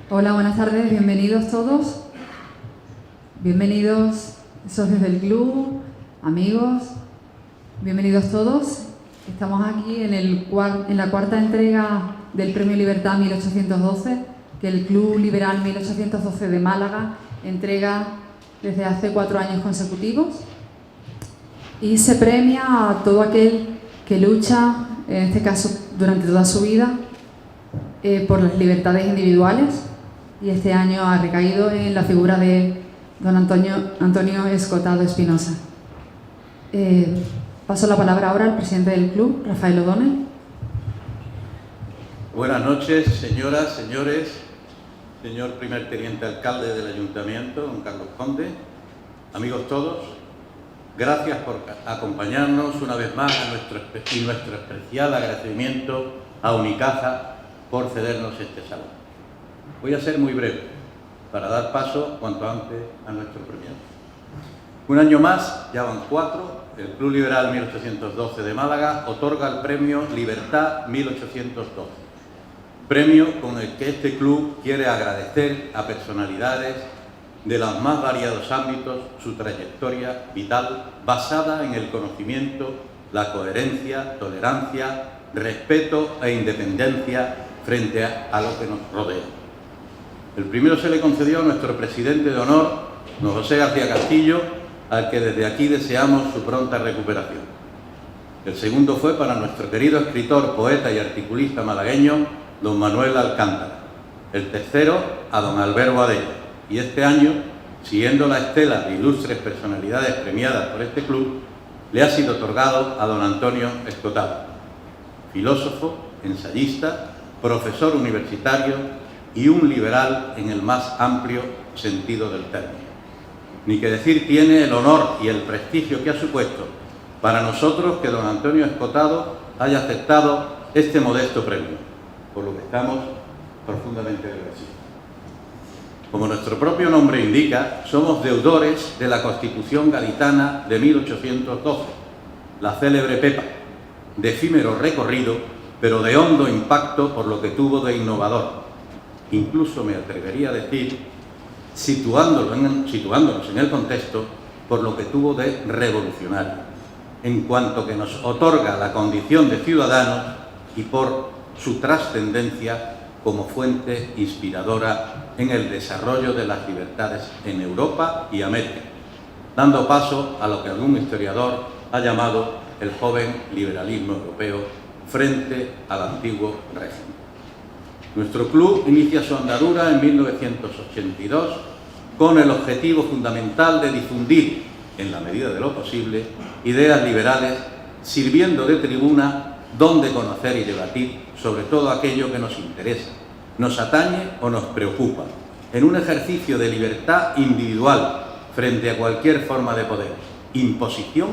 Hola, buenas tardes, bienvenidos todos. Bienvenidos socios del club, amigos, bienvenidos todos. Estamos aquí en la cuarta entrega del Premio Libertad 1812, que el Club Liberal 1812 de Málaga entrega desde hace 4 años consecutivos. Y se premia a todo aquel que lucha, en este caso durante toda su vida, por las libertades individuales. Y este año ha recaído en la figura de don Antonio Escotado Espinosa. Paso la palabra ahora al presidente del club, Rafael O'Donnell. Buenas noches, señoras, señores, señor primer teniente alcalde del Ayuntamiento, don Carlos Conde, amigos todos, gracias por acompañarnos una vez más nuestro especial agradecimiento a Unicaja por cedernos este salón. Voy a ser muy breve para dar paso cuanto antes a nuestro premiado. Un año más, ya van 4, el Club Liberal 1812 de Málaga otorga el Premio Libertad 1812, premio con el que este club quiere agradecer a personalidades de los más variados ámbitos su trayectoria vital basada en el conocimiento, la coherencia, tolerancia, respeto e independencia frente a lo que nos rodea. El primero se le concedió a nuestro presidente de honor, don José García Castillo, al que desde aquí deseamos su pronta recuperación. El segundo fue para nuestro querido escritor, poeta y articulista malagueño, don Manuel Alcántara. El tercero a don Albert Boadella. Y este año, siguiendo la estela de ilustres personalidades premiadas por este club, le ha sido otorgado a don Antonio Escotado, filósofo, ensayista, profesor universitario y un liberal en el más amplio sentido del término. Ni que decir tiene el honor y el prestigio que ha supuesto para nosotros que don Antonio Escotado haya aceptado este modesto premio, por lo que estamos profundamente agradecidos. Como nuestro propio nombre indica, somos deudores de la Constitución gaditana de 1812, la célebre Pepa, de efímero recorrido, pero de hondo impacto por lo que tuvo de innovador. Incluso me atrevería a decir, situándonos en el contexto, por lo que tuvo de revolucionario, en cuanto que nos otorga la condición de ciudadanos y por su trascendencia como fuente inspiradora en el desarrollo de las libertades en Europa y América, dando paso a lo que algún historiador ha llamado el joven liberalismo europeo frente al antiguo régimen. Nuestro club inicia su andadura en 1982 con el objetivo fundamental de difundir, en la medida de lo posible, ideas liberales, sirviendo de tribuna donde conocer y debatir sobre todo aquello que nos interesa, nos atañe o nos preocupa, en un ejercicio de libertad individual frente a cualquier forma de poder, imposición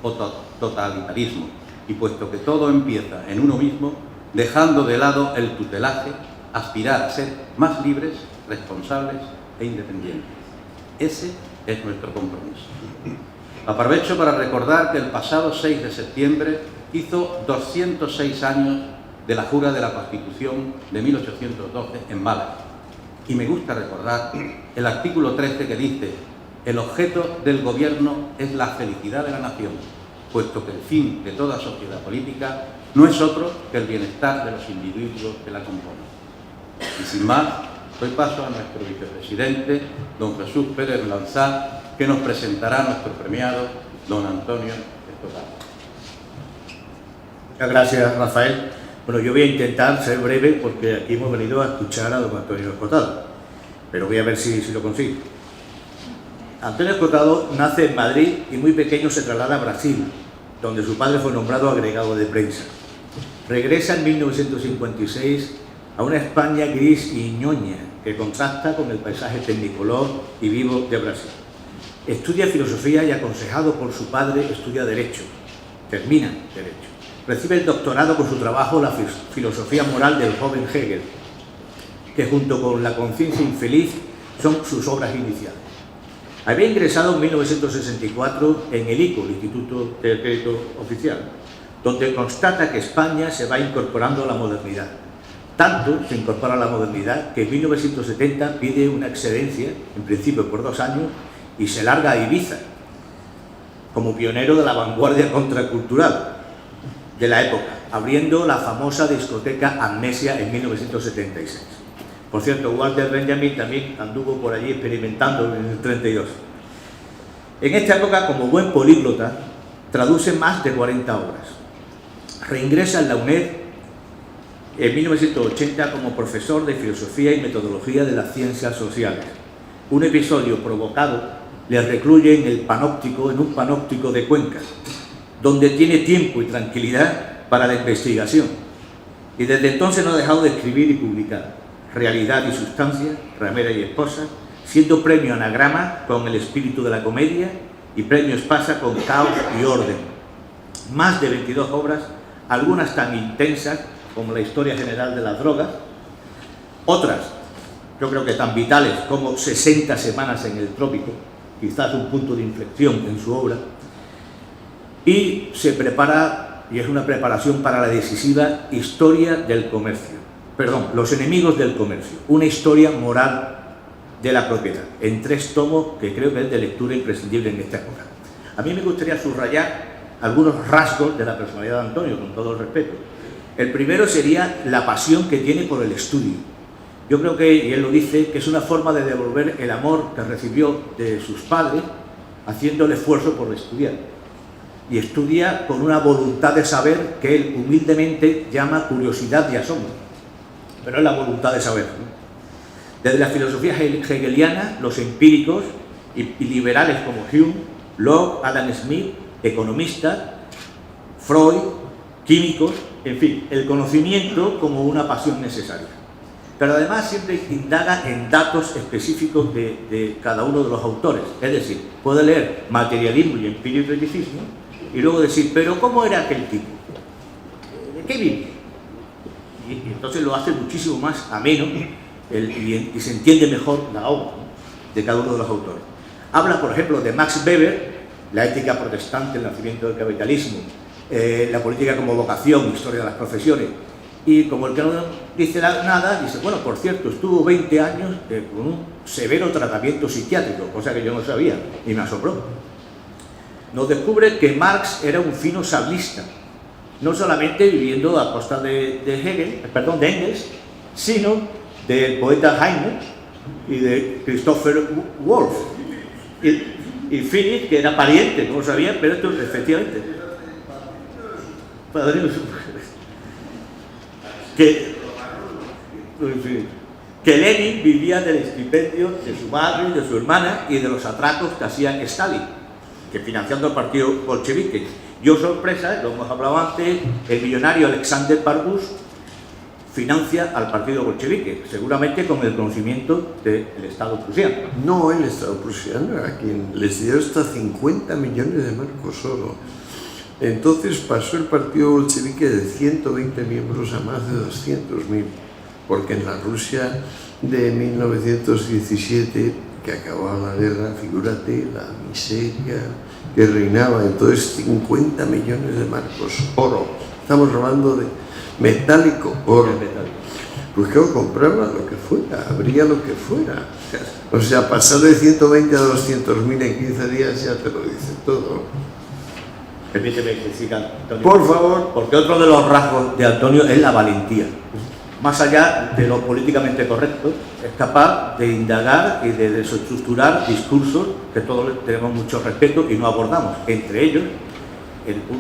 o totalitarismo, y puesto que todo empieza en uno mismo, dejando de lado el tutelaje, aspirar a ser más libres, responsables e independientes. Ese es nuestro compromiso. Aprovecho para recordar que el pasado 6 de septiembre hizo 206 años de la jura de la Constitución de 1812 en Málaga. Y me gusta recordar el artículo 13 que dice: el objeto del gobierno es la felicidad de la nación, puesto que el fin de toda sociedad política no es otro que el bienestar de los individuos que la componen. Y sin más, doy paso a nuestro vicepresidente, don Jesús Pérez Lanzá, que nos presentará a nuestro premiado, don Antonio Escotado. Muchas gracias, Rafael. Bueno, yo voy a intentar ser breve porque aquí hemos venido a escuchar a don Antonio Escotado, pero voy a ver si lo consigo. Antonio Escotado nace en Madrid y muy pequeño se traslada a Brasil, donde su padre fue nombrado agregado de prensa. Regresa en 1956 a una España gris y ñoña que contrasta con el paisaje tecnicolor y vivo de Brasil. Estudia filosofía y, aconsejado por su padre, estudia Derecho. Termina Derecho. Recibe el doctorado con su trabajo La filosofía moral del joven Hegel, que junto con La conciencia infeliz son sus obras iniciales. Había ingresado en 1964 en el ICO, el Instituto de Crédito Oficial, donde constata que España se va incorporando a la modernidad. Tanto se incorpora a la modernidad que en 1970 pide una excedencia, en principio por 2 años, y se larga a Ibiza, como pionero de la vanguardia contracultural de la época, abriendo la famosa discoteca Amnesia en 1976. Por cierto, Walter Benjamin también anduvo por allí experimentando en el 32. En esta época, como buen políglota, traduce más de 40 obras. Re인gresa en la UNED en 1980 como profesor de Filosofía y Metodología de las Ciencias Sociales. Un episodio provocado le recluye en un panóptico de Cuenca, donde tiene tiempo y tranquilidad para la investigación. Y desde entonces no ha dejado de escribir y publicar Realidad y Sustancia, Ramera y Esposa, siendo premio Anagrama con El espíritu de la comedia y premio Espasa con Caos y orden. Más de 22 obras, algunas tan intensas como la historia general de las drogas, otras, yo creo que tan vitales como 60 semanas en el trópico, quizás un punto de inflexión en su obra, y se prepara, y es una preparación para la decisiva Historia del Comercio, Los enemigos del comercio, una historia moral de la propiedad, en 3 tomos que creo que es de lectura imprescindible en esta época. A mí me gustaría subrayar algunos rasgos de la personalidad de Antonio, con todo el respeto. El primero sería la pasión que tiene por el estudio. Yo creo que, y él lo dice, que es una forma de devolver el amor que recibió de sus padres, haciendo el esfuerzo por estudiar. Y estudia con una voluntad de saber que él humildemente llama curiosidad y asombro. Pero es la voluntad de saber, ¿no? Desde la filosofía hegeliana, los empíricos y liberales como Hume, Locke, Adam Smith, economistas, Freud, químicos, en fin, el conocimiento como una pasión necesaria. Pero además siempre indaga en datos específicos de cada uno de los autores. Es decir, puede leer materialismo y empiricismo y luego decir, pero ¿cómo era aquel tipo? ¿De qué vive? Y entonces lo hace muchísimo más ameno y se entiende mejor la obra, ¿no?, de cada uno de los autores. Habla, por ejemplo, de Max Weber, la ética protestante, el nacimiento del capitalismo, la política como vocación, historia de las profesiones. Y como el que no dice nada, dice, bueno, por cierto, estuvo 20 años con un severo tratamiento psiquiátrico, cosa que yo no sabía, y me asombró. Nos descubre que Marx era un fino sablista, no solamente viviendo a costa de Engels, sino del poeta Heine y de Christopher Wolff. Y Philip, que era pariente, no lo sabía, pero esto efectivamente. Que Lenin vivía del estipendio de su madre, de su hermana y de los atracos que hacía Stalin, que financiando el partido bolchevique. Y oh sorpresa, lo hemos hablado antes, el millonario Alexander Barbus financia al partido bolchevique, seguramente con el conocimiento del Estado prusiano. No, el Estado prusiano, a quien les dio hasta 50 millones de marcos oro. Entonces pasó el partido bolchevique de 120 miembros a más de 200.000, porque en la Rusia de 1917, que acababa la guerra, figúrate la miseria que reinaba, entonces 50 millones de marcos oro. Estamos hablando de metálico oro. Pues que compraba lo que fuera, abría lo que fuera. O sea, pasar de 120 a 200.000 en 15 días ya te lo dice todo. Permíteme que siga, Antonio. Por favor. Porque otro de los rasgos de Antonio es la valentía. Más allá de lo políticamente correcto, es capaz de indagar y de desestructurar discursos que todos tenemos mucho respeto y no abordamos. Entre ellos,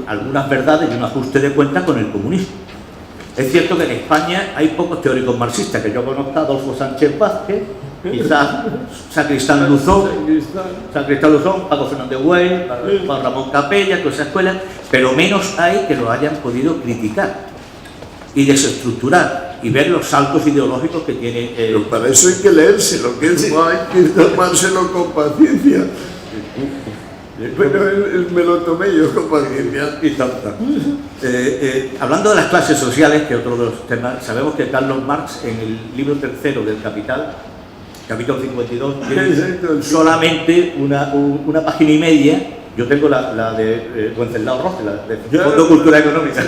algunas verdades y un ajuste de cuentas con el comunismo. Es cierto que en España hay pocos teóricos marxistas, que yo conozco a Adolfo Sánchez Vázquez, quizás Sacristán Luzón, Paco Fernández Güell, Juan Ramón Capella, toda esa escuela, pero menos hay que lo hayan podido criticar y desestructurar y ver los saltos ideológicos que tiene. Pero para eso hay que leérselo, que es hay que tomárselo con paciencia. Bueno, me lo tomé yo con paciencia. Y tanta. Hablando de las clases sociales, que es otro de los temas, sabemos que Carlos Marx, en el libro tercero del Capital, capítulo 52, tiene solamente una página y media. Yo tengo la de Wenceslao Roce, la de Fondo Cultura Económica.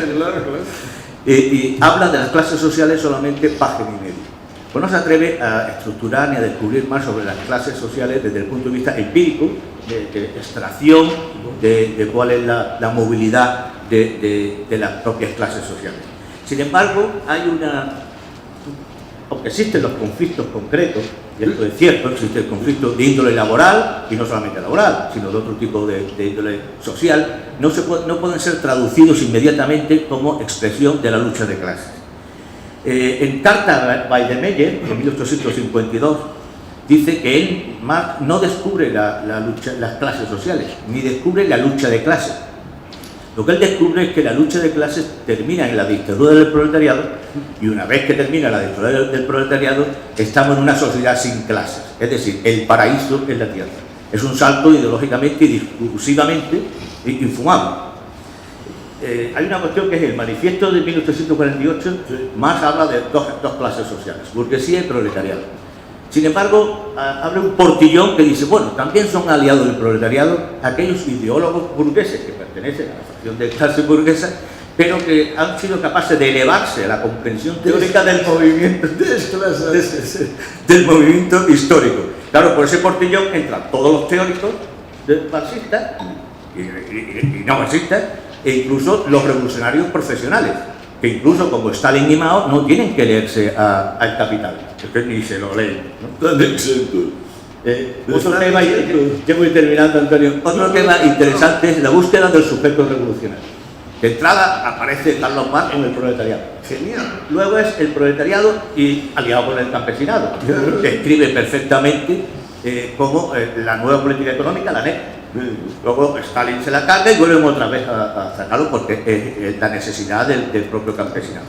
y habla de las clases sociales solamente página y media. Pues no se atreve a estructurar ni a descubrir más sobre las clases sociales desde el punto de vista empírico, de extracción de cuál es la movilidad de las propias clases sociales. Sin embargo, aunque existen los conflictos concretos, y esto es cierto, existe el conflicto de índole laboral, y no solamente laboral, sino de otro tipo de índole social, no pueden ser traducidos inmediatamente como expresión de la lucha de clases. En Carta a Weidemeyer, en 1852, dice que Marx no descubre las clases sociales, ni descubre la lucha de clases. Lo que él descubre es que la lucha de clases termina en la dictadura del proletariado, y una vez que termina la dictadura del proletariado, estamos en una sociedad sin clases, es decir, el paraíso en la tierra. Es un salto ideológicamente y discursivamente infumable. Hay una cuestión que es el manifiesto de 1848, Marx habla de dos clases sociales, burguesía y proletariado. Sin embargo, abre un portillón que dice, bueno, también son aliados del proletariado aquellos ideólogos burgueses que pertenecen a la facción de clase burguesa, pero que han sido capaces de elevarse a la comprensión teórica del movimiento, del movimiento histórico. Claro, por ese portillón entran todos los teóricos marxistas y no marxistas, e incluso los revolucionarios profesionales, que incluso como Stalin y Mao no tienen que leerse al Capital, que ni se lo leen, ¿no? Otro tema, ya voy terminando, Antonio, otro tema interesante es la búsqueda del sujeto revolucionario. De entrada aparece Carlos Marx con el proletariado. Genial. Luego es el proletariado y aliado con el campesinado. Describe perfectamente cómo la nueva política económica, la NEP. Luego Stalin se la carga y vuelven otra vez a sacarlo porque es la necesidad del propio campesinado.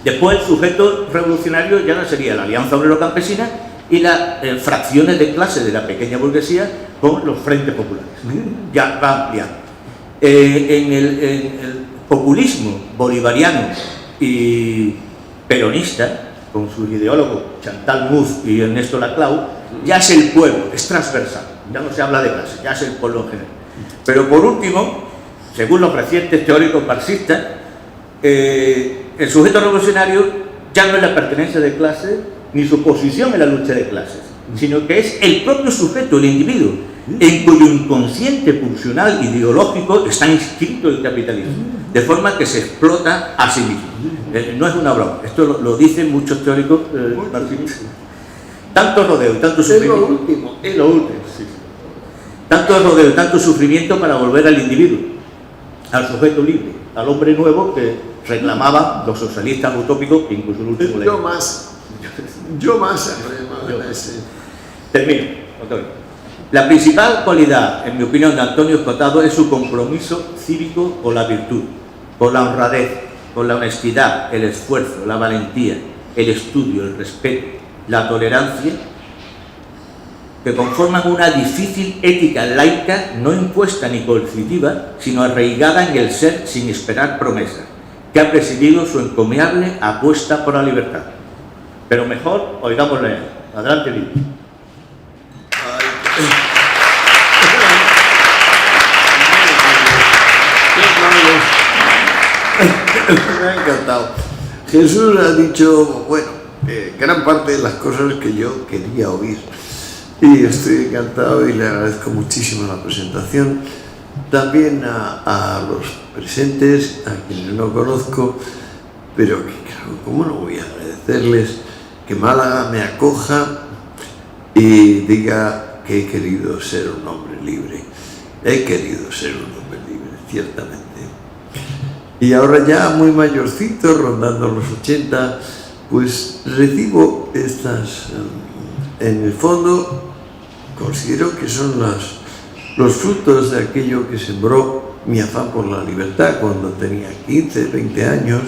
Después el sujeto revolucionario ya no sería la Alianza Obrero-Campesina y las fracciones de clase de la pequeña burguesía con los frentes populares. Ya va ampliando. En el populismo bolivariano y peronista, con sus ideólogos Chantal Mouffe y Ernesto Laclau, ya es el pueblo, es transversal, ya no se habla de clase, ya es el pueblo en general. Pero por último, según los recientes teóricos marxistas, el sujeto revolucionario ya no es la pertenencia de clase ni su posición en la lucha de clases, sino que es el propio sujeto, el individuo, en cuyo inconsciente pulsional ideológico está inscrito el capitalismo, de forma que se explota a sí mismo. No es una broma, esto lo dicen muchos teóricos marxistas. Tanto rodeo y tanto sufrimiento. Es lo último. Sí. Tanto rodeo y tanto sufrimiento para volver al individuo, al sujeto libre, al hombre nuevo que reclamaban los socialistas utópicos, incluso el último ley. Yo más. Termino. La principal cualidad, en mi opinión, de Antonio Escotado es su compromiso cívico con la virtud, con la honradez, con la honestidad, el esfuerzo, la valentía, el estudio, el respeto, la tolerancia, que conforman una difícil ética laica no impuesta ni coercitiva, sino arraigada en el ser sin esperar promesas, que ha presidido su encomiable apuesta por la libertad. Pero mejor, oigámosle. Adelante, Luis. Me ha encantado. Jesús ha dicho, bueno, gran parte de las cosas que yo quería oír. Y estoy encantado y le agradezco muchísimo la presentación. También a los presentes, a quienes no conozco, pero que claro, ¿cómo no voy a agradecerles que Málaga me acoja y diga que he querido ser un hombre libre? He querido ser un hombre libre, ciertamente. Y ahora ya muy mayorcito, rondando los 80, pues recibo estas, en el fondo, considero que son los frutos de aquello que sembró mi afán por la libertad cuando tenía 15, 20 años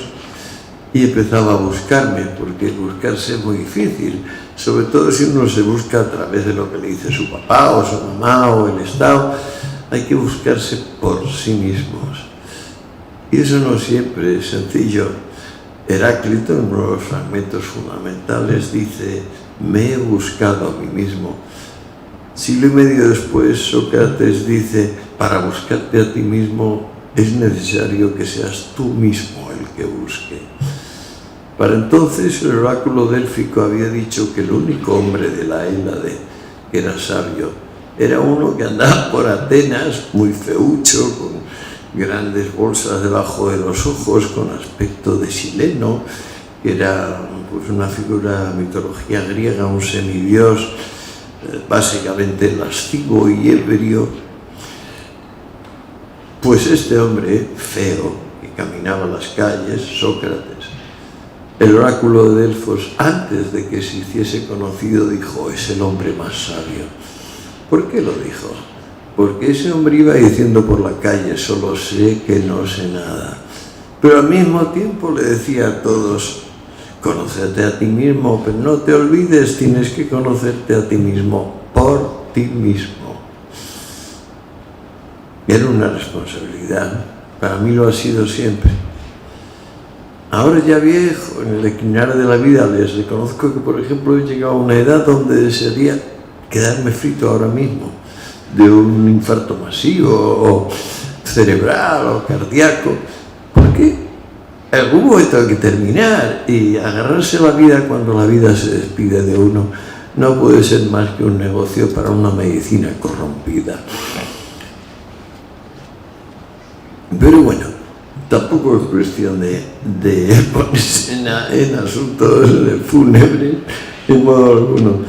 y empezaba a buscarme, porque buscarse es muy difícil, sobre todo si uno se busca a través de lo que le dice su papá o su mamá o el Estado. Hay que buscarse por sí mismos. Y eso no siempre es sencillo. Heráclito, en uno de los fragmentos fundamentales, dice: me he buscado a mí mismo. Siglo y medio después, Sócrates dice: para buscarte a ti mismo es necesario que seas tú mismo el que busque. Para entonces el oráculo délfico había dicho que el único hombre de la Hélade que era sabio era uno que andaba por Atenas muy feucho, con grandes bolsas debajo de los ojos, con aspecto de sileno, que era pues una figura de mitología griega, un semidios, básicamente lascivo y ebrio. Pues este hombre feo que caminaba en las calles, Sócrates, el oráculo de Delfos, antes de que se hiciese conocido, dijo: es el hombre más sabio. ¿Por qué lo dijo? Porque ese hombre iba diciendo por la calle: solo sé que no sé nada. Pero al mismo tiempo le decía a todos: conócete a ti mismo, pero no te olvides, tienes que conocerte a ti mismo por ti mismo. Era una responsabilidad, para mí lo ha sido siempre. Ahora ya viejo, en el declinar de la vida, les reconozco que, por ejemplo, he llegado a una edad donde desearía quedarme frito ahora mismo de un infarto masivo o cerebral o cardíaco, porque en algún momento hay que terminar, y agarrarse la vida cuando la vida se despide de uno no puede ser más que un negocio para una medicina corrompida. Pero bueno, tampoco es cuestión de ponerse en asuntos fúnebres en modo alguno.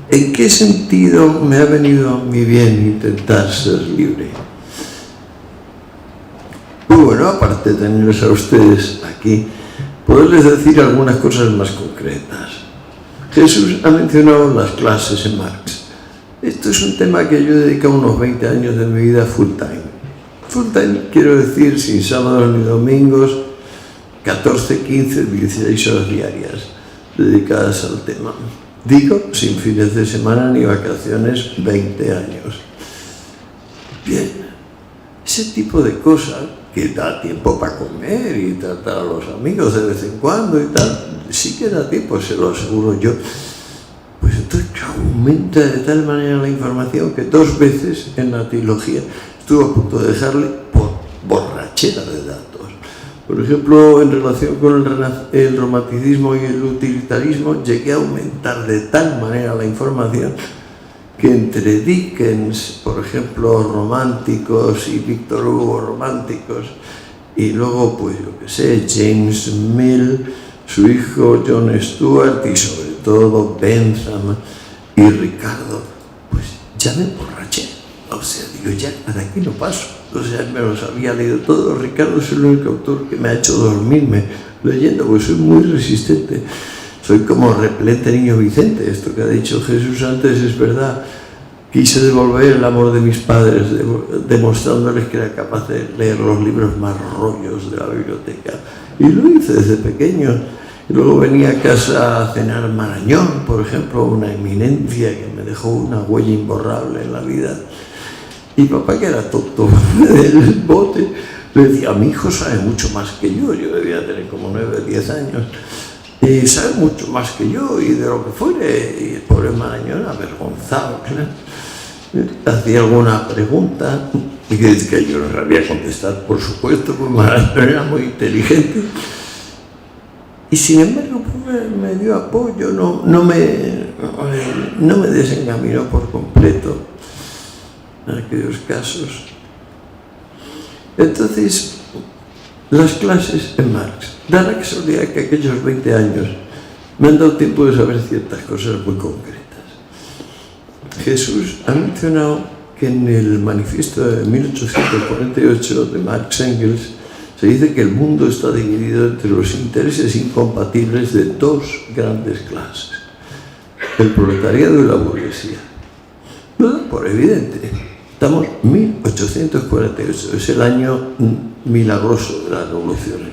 ¿En qué sentido me ha venido a mi bien intentar ser libre? Pues bueno, aparte de tenerlos a ustedes aquí, poderles decir algunas cosas más concretas. Jesús ha mencionado las clases en Marx. Esto es un tema que yo he dedicado unos 20 años de mi vida full time. Full time quiero decir sin sábados ni domingos, 14, 15, 16 horas diarias dedicadas al tema. Digo, sin fines de semana ni vacaciones, 20 años. Bien, ese tipo de cosas, que da tiempo para comer y tratar a los amigos de vez en cuando y tal, sí que da tiempo, se lo aseguro yo. Pues entonces aumenta de tal manera la información que 2 veces en la trilogía estuve a punto de dejarle por borrachera de datos. Por ejemplo, en relación con el romanticismo y el utilitarismo, llegué a aumentar de tal manera la información que entre Dickens, por ejemplo, románticos, y Víctor Hugo, románticos, y luego, pues yo qué sé, James Mill, su hijo John Stuart, y sobre todo Bentham y Ricardo, pues ya me emborraché. O sea, digo, ya, de aquí no paso. O sea, me los había leído todos. Ricardo es el único autor que me ha hecho dormirme leyendo, porque soy muy resistente. Soy como repelente niño Vicente. Esto que ha dicho Jesús antes es verdad. Quise devolver el amor de mis padres, demostrándoles que era capaz de leer los libros más rollos de la biblioteca. Y lo hice desde pequeño. Y luego venía a casa a cenar Marañón, por ejemplo, una eminencia que me dejó una huella imborrable en la vida. Y papá, que era tonto del bote, le decía: mi hijo sabe mucho más que yo debía tener como 9 o 10 años, y sabe mucho más que yo, y de lo que fuere. Y el pobre Marañón, avergonzado, claro, hacía alguna pregunta, y que yo no sabía contestar, por supuesto, porque Marañón era muy inteligente. Y sin embargo, pues, me dio apoyo, no me desencaminó por completo en aquellos casos. Entonces, las clases en Marx. Da la casualidad que aquellos 20 años me han dado tiempo de saber ciertas cosas muy concretas. Jesús ha mencionado que en el manifiesto de 1848 de Marx Engels se dice que el mundo está dividido entre los intereses incompatibles de 2 grandes clases: el proletariado y la burguesía. ¿No? Por evidente. Estamos en 1848, es el año milagroso de las revoluciones.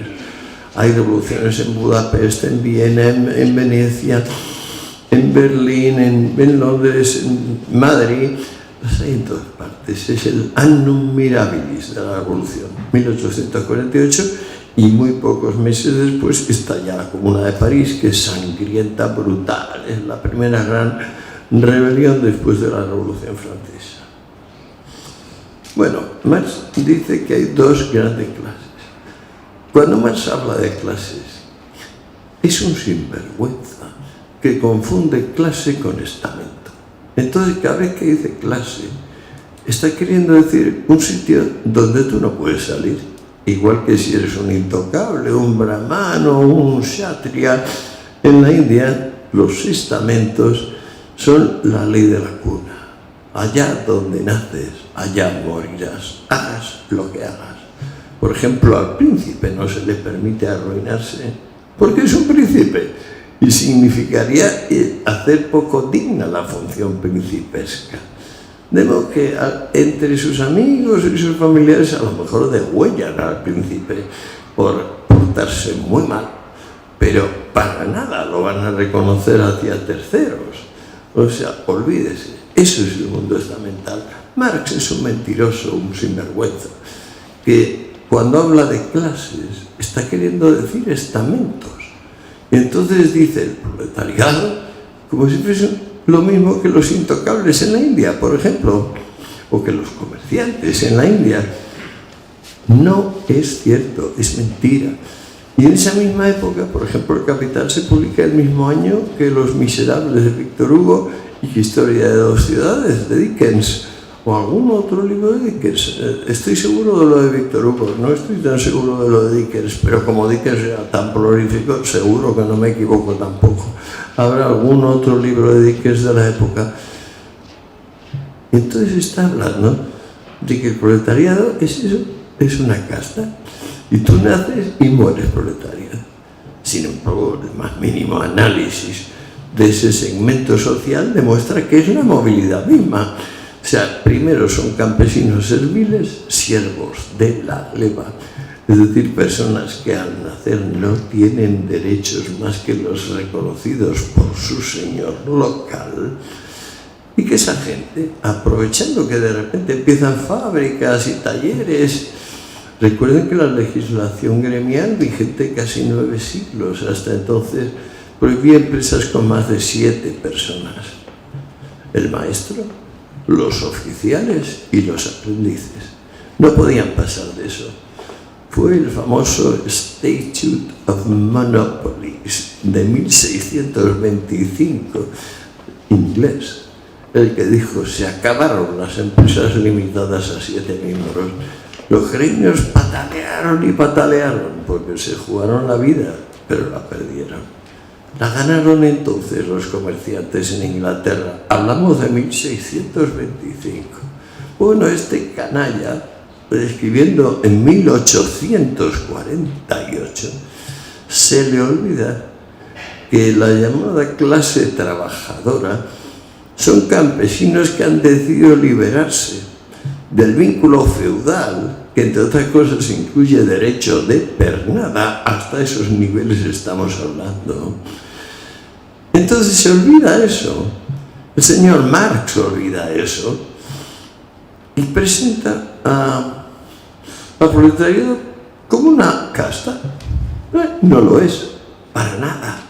Hay revoluciones en Budapest, en Viena, en Venecia, en Berlín, en Londres, en Madrid. Las hay en todas partes. Es el annum mirabilis de la revolución, 1848, y muy pocos meses después estalla la Comuna de París, que es sangrienta, brutal. Es la primera gran rebelión después de la Revolución Francesa. Bueno, Marx dice que hay dos grandes clases. Cuando Marx habla de clases, es un sinvergüenza que confunde clase con estamento. Entonces, cada vez que dice clase, está queriendo decir un sitio donde tú no puedes salir. Igual que si eres un intocable, un brahmano, un kshatriya. En la India, los estamentos son la ley de la cuna. Allá donde naces, allá morirás. Hagas lo que hagas. Por ejemplo, al príncipe no se le permite arruinarse porque es un príncipe y significaría hacer poco digna la función principesca. De modo que entre sus amigos y sus familiares a lo mejor degüellan al príncipe por portarse muy mal, pero para nada lo van a reconocer hacia terceros. O sea, olvídese, eso es el mundo estamental. Marx es un mentiroso, un sinvergüenza, que cuando habla de clases está queriendo decir estamentos. Y entonces dice el proletariado como si fuese lo mismo que los intocables en la India, por ejemplo, o que los comerciantes en la India. No es cierto, es mentira. Y en esa misma época, por ejemplo, El Capital se publica el mismo año que Los Miserables de Víctor Hugo y Historia de dos ciudades de Dickens, o algún otro libro de Dickens. Estoy seguro de lo de Víctor Hugo, no estoy tan seguro de lo de Dickens, pero como Dickens era tan prolífico, seguro que no me equivoco tampoco. Habrá algún otro libro de Dickens de la época. Entonces está hablando de que el proletariado es eso, es una casta, y tú naces y mueres proletariado. Sin embargo, el más mínimo análisis de ese segmento social demuestra que es la movilidad misma. O sea, primero son campesinos serviles, siervos de la leva, es decir, personas que al nacer no tienen derechos más que los reconocidos por su señor local, y que esa gente, aprovechando que de repente empiezan fábricas y talleres, recuerden que la legislación gremial vigente casi 9 siglos hasta entonces prohibía empresas con más de 7 personas. El maestro, los oficiales y los aprendices no podían pasar de eso. Fue el famoso Statute of Monopolies de 1625, inglés, el que dijo: se acabaron las empresas limitadas a 7 miembros. Los gremios patalearon y patalearon porque se jugaron la vida, pero la perdieron. La ganaron entonces los comerciantes en Inglaterra. Hablamos de 1625. Bueno, este canalla, escribiendo en 1848, se le olvida que la llamada clase trabajadora son campesinos que han decidido liberarse del vínculo feudal, que entre otras cosas incluye derecho de pernada. Hasta esos niveles estamos hablando. Entonces se olvida eso. El señor Marx olvida eso y presenta al proletariado como una casta. No lo es, para nada.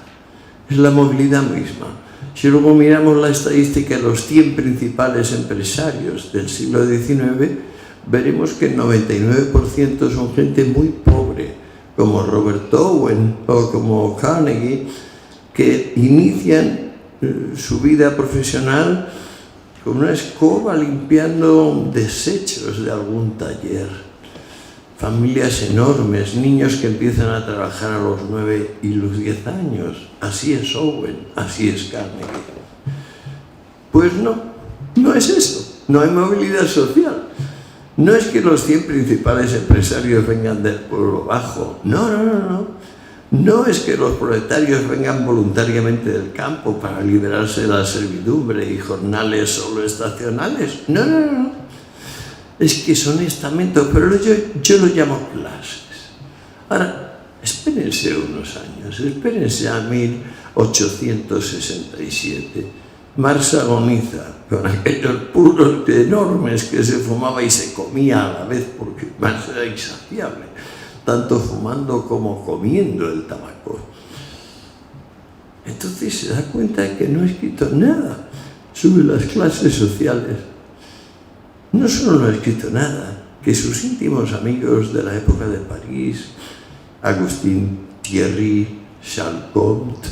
Es la movilidad misma. Si luego miramos la estadística de los 100 principales empresarios del siglo XIX, veremos que el 99% son gente muy pobre, como Robert Owen o como Carnegie, que inician su vida profesional con una escoba limpiando desechos de algún taller. Familias enormes, niños que empiezan a trabajar a los 9 y los 10 años. Así es Owen, así es Carnegie. Pues no es eso, no hay movilidad social. No es que los 100 principales empresarios vengan del pueblo bajo, no. No es que los proletarios vengan voluntariamente del campo para liberarse de la servidumbre y jornales solo estacionales. No. Es que son estamentos, pero yo lo llamo clases. Ahora, espérense unos años, espérense a 1867. Marx agoniza con aquellos puros enormes que se fumaba y se comía a la vez, porque Marx era insaciable, tanto fumando como comiendo el tabaco. Entonces se da cuenta de que no ha escrito nada sobre las clases sociales. no solo no ha escrito nada, que sus íntimos amigos de la época de París, Agustín Thierry, Charles Comte,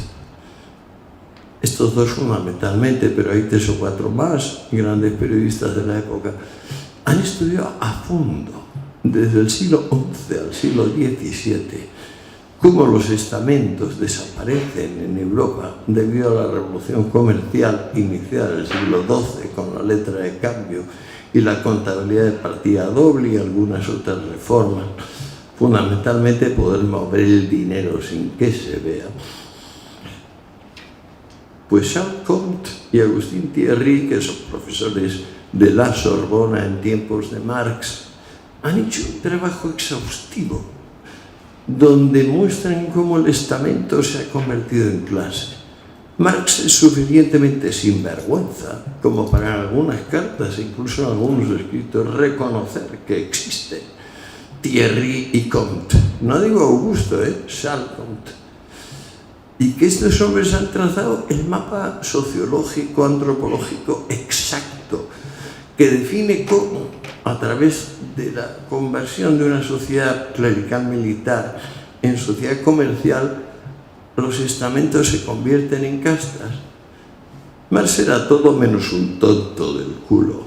estos dos fundamentalmente, pero hay 3 o 4 más grandes periodistas de la época, han estudiado a fondo, desde el siglo XI al siglo XVII, cómo los estamentos desaparecen en Europa debido a la revolución comercial iniciada en el siglo XII con la letra de cambio y la contabilidad de partida doble y algunas otras reformas, fundamentalmente poder mover el dinero sin que se vea. Pues Charles Comte y Agustín Thierry, que son profesores de la Sorbona en tiempos de Marx, han hecho un trabajo exhaustivo donde muestran cómo el estamento se ha convertido en clase. Marx es suficientemente sinvergüenza como para en algunas cartas, incluso en algunos escritos, reconocer que existen Thierry y Comte. No digo Augusto, Charles Comte. Y que estos hombres han trazado el mapa sociológico, antropológico exacto, que define cómo, a través de la conversión de una sociedad clerical militar en sociedad comercial, los estamentos se convierten en castas. Marx era todo menos un tonto del culo.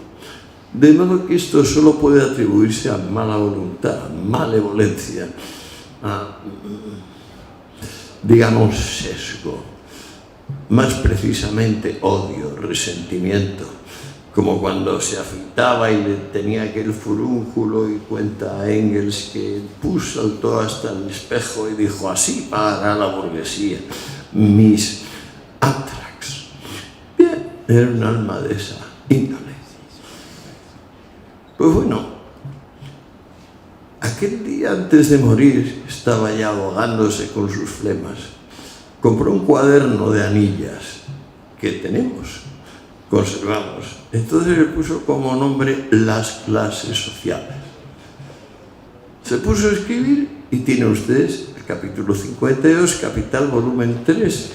De modo que esto solo puede atribuirse a mala voluntad, a malevolencia, a, digamos, sesgo, más precisamente odio, resentimiento, como cuando se afeitaba y le tenía aquel furúnculo y cuenta a Engels que saltó hasta el espejo y dijo: así pagará la burguesía mis antrax. Bien, era un alma de esa índole. Pues bueno, aquel día antes de morir estaba ya ahogándose con sus flemas. Compró un cuaderno de anillas que tenemos, conservamos. Entonces le puso como nombre Las clases sociales. Se puso a escribir y tienen ustedes el capítulo 52, Capital, volumen 3.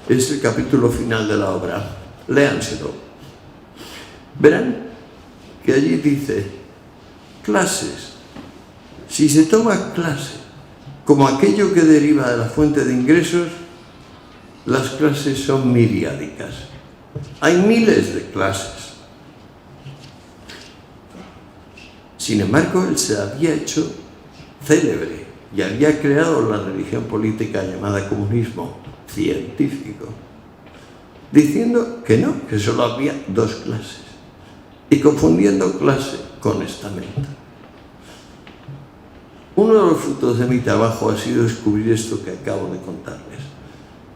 Es el capítulo final de la obra. Léanselo. Verán que allí dice: clases. Si se toma clase como aquello que deriva de la fuente de ingresos, las clases son miriádicas. Hay miles de clases. Sin embargo, él se había hecho célebre y había creado la religión política llamada comunismo científico, diciendo que no, que solo había 2 clases, y confundiendo clase con estamento. Uno de los frutos de mi trabajo ha sido descubrir esto que acabo de contarles,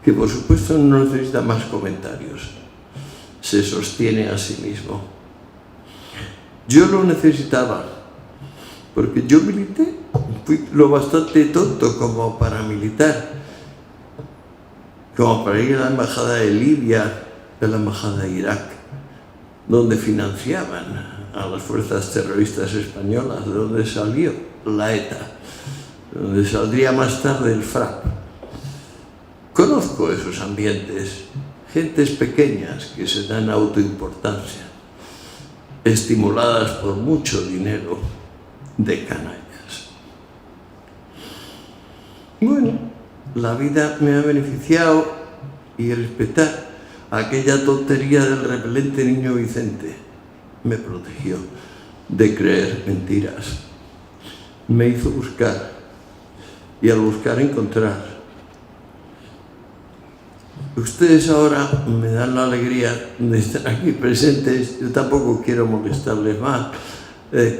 que por supuesto no necesita más comentarios. Se sostiene a sí mismo. Yo lo necesitaba, porque yo milité, fui lo bastante tonto como para militar, como para ir a la embajada de Libia, a la embajada de Irak, donde financiaban a las fuerzas terroristas españolas, de donde salió la ETA, de donde saldría más tarde el FRAP. Conozco esos ambientes, gentes pequeñas que se dan autoimportancia, estimuladas por mucho dinero de canallas. Bueno, la vida me ha beneficiado y respetar aquella tontería del repelente niño Vicente me protegió de creer mentiras. Me hizo buscar y al buscar encontrar. Ustedes ahora me dan la alegría de estar aquí presentes. Yo tampoco quiero molestarles más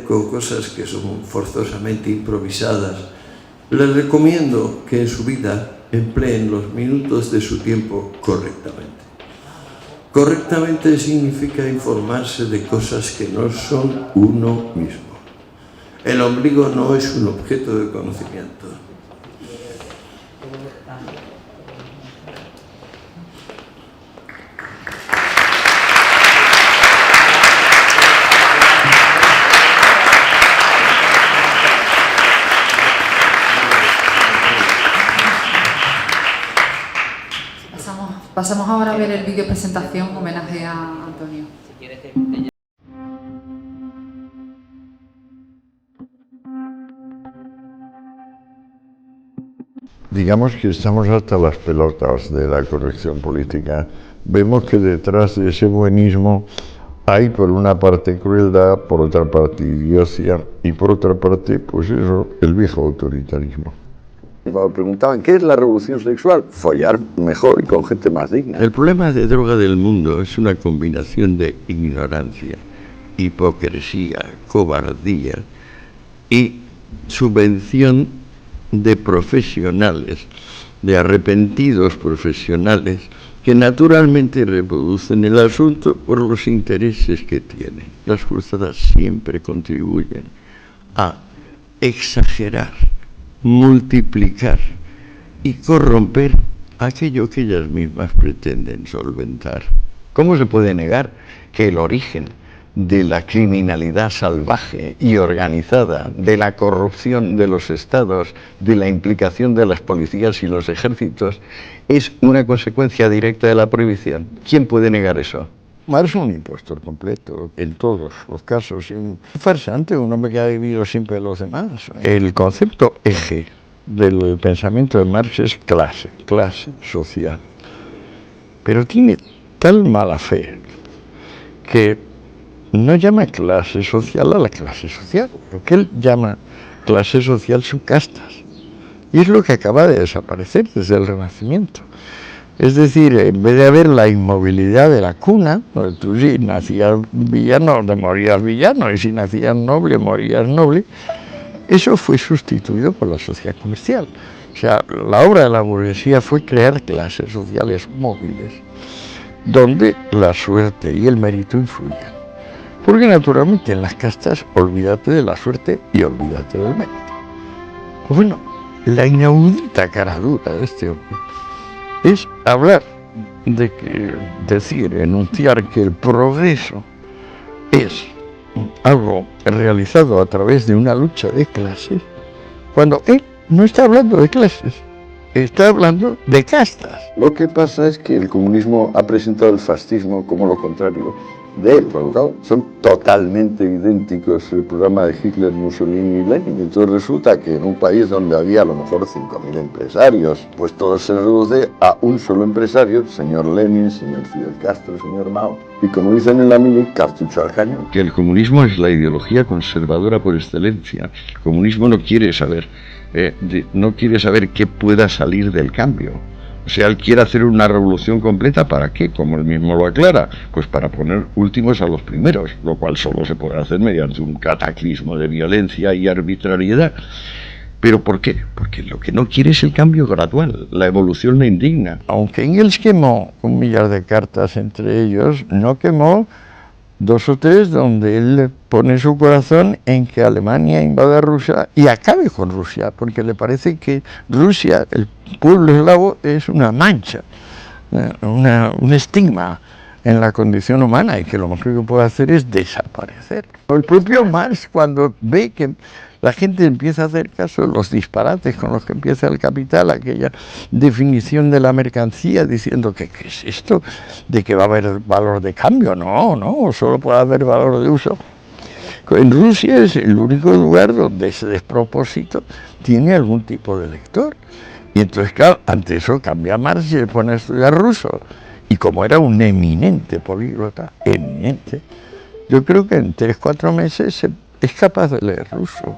con cosas que son forzosamente improvisadas. Les recomiendo que en su vida empleen los minutos de su tiempo correctamente. Correctamente significa informarse de cosas que no son uno mismo. El ombligo no es un objeto de conocimiento. Pasamos ahora a ver el vídeo presentación homenaje a Antonio. digamos que estamos hasta las pelotas de la corrección política. Vemos que detrás de ese buenismo hay por una parte crueldad, por otra parte idiocia y por otra parte, pues eso, el viejo autoritarismo. Cuando preguntaban ¿qué es la revolución sexual? Follar mejor y con gente más digna. El problema de droga del mundo es una combinación de ignorancia, hipocresía, cobardía y subvención de profesionales, de arrepentidos profesionales que naturalmente reproducen el asunto por los intereses que tienen. Las cruzadas siempre contribuyen a exagerar, multiplicar y corromper aquello que ellas mismas pretenden solventar. ¿Cómo se puede negar que el origen de la criminalidad salvaje y organizada, de la corrupción de los estados, de la implicación de las policías y los ejércitos, es una consecuencia directa de la prohibición? ¿Quién puede negar eso? Marx es un impostor completo, en todos los casos. Un farsante, un hombre que ha vivido siempre de los demás. El concepto eje del pensamiento de Marx es clase social. Pero tiene tal mala fe que no llama clase social a la clase social. Lo que él llama clase social son castas. Y es lo que acaba de desaparecer desde el Renacimiento. Es decir, en vez de haber la inmovilidad de la cuna, donde tú si nacías villano, te morías villano, y si nacías noble, morías noble, eso fue sustituido por la sociedad comercial. O sea, la obra de la burguesía fue crear clases sociales móviles, donde la suerte y el mérito influían. Porque naturalmente en las castas olvídate de la suerte y olvídate del mérito. Pues bueno, la inaudita cara dura de este hombre es hablar de que, decir, enunciar que el progreso es algo realizado a través de una lucha de clases, cuando él no está hablando de clases, está hablando de castas. Lo que pasa es que el comunismo ha presentado el fascismo como lo contrario de él. Son totalmente idénticos el programa de Hitler, Mussolini y Lenin. Entonces resulta que en un país donde había a lo mejor 5.000 empresarios, pues todo se reduce a un solo empresario, señor Lenin, señor Fidel Castro, señor Mao. Y como dicen en la mini, cartucho al cañón. Que el comunismo es la ideología conservadora por excelencia. El comunismo no quiere saber qué pueda salir del cambio. O sea, él quiere hacer una revolución completa, ¿para qué? Como él mismo lo aclara, pues para poner últimos a los primeros, lo cual solo se puede hacer mediante un cataclismo de violencia y arbitrariedad. ¿Pero por qué? Porque lo que no quiere es el cambio gradual, la evolución la indigna. Aunque Engels quemó 1 millar de cartas entre ellos, no quemó 2 o 3 donde él pone su corazón en que Alemania invada Rusia y acabe con Rusia, porque le parece que Rusia, el pueblo eslavo, es una mancha, un estigma en la condición humana y que lo mejor que puede hacer es desaparecer. El propio Marx, cuando ve que la gente empieza a hacer caso de los disparates con los que empieza el Capital, aquella definición de la mercancía diciendo que ¿qué es esto? De que va a haber valor de cambio. No, solo puede haber valor de uso. En Rusia es el único lugar donde ese despropósito tiene algún tipo de lector. Y entonces, claro, ante eso cambia Marx y se pone a estudiar ruso. Y como era un eminente políglota, yo creo que en 3-4 meses es capaz de leer ruso.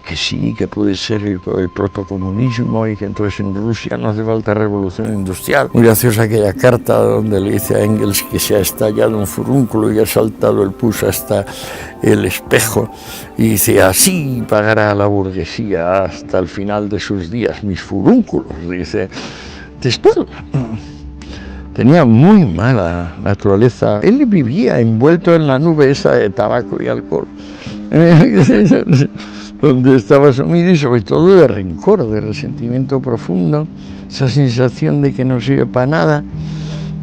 Que sí, que puede ser el protocomunismo y que entonces en Rusia no hace falta revolución industrial. Muy graciosa aquella carta donde le dice a Engels que se ha estallado un furúnculo y ha saltado el pus hasta el espejo. Y dice, así pagará la burguesía hasta el final de sus días mis furúnculos. Dice, después tenía muy mala naturaleza. Él vivía envuelto en la nube esa de tabaco y alcohol, donde estaba sumido, y sobre todo de rencor, de resentimiento profundo, esa sensación de que no sirve para nada,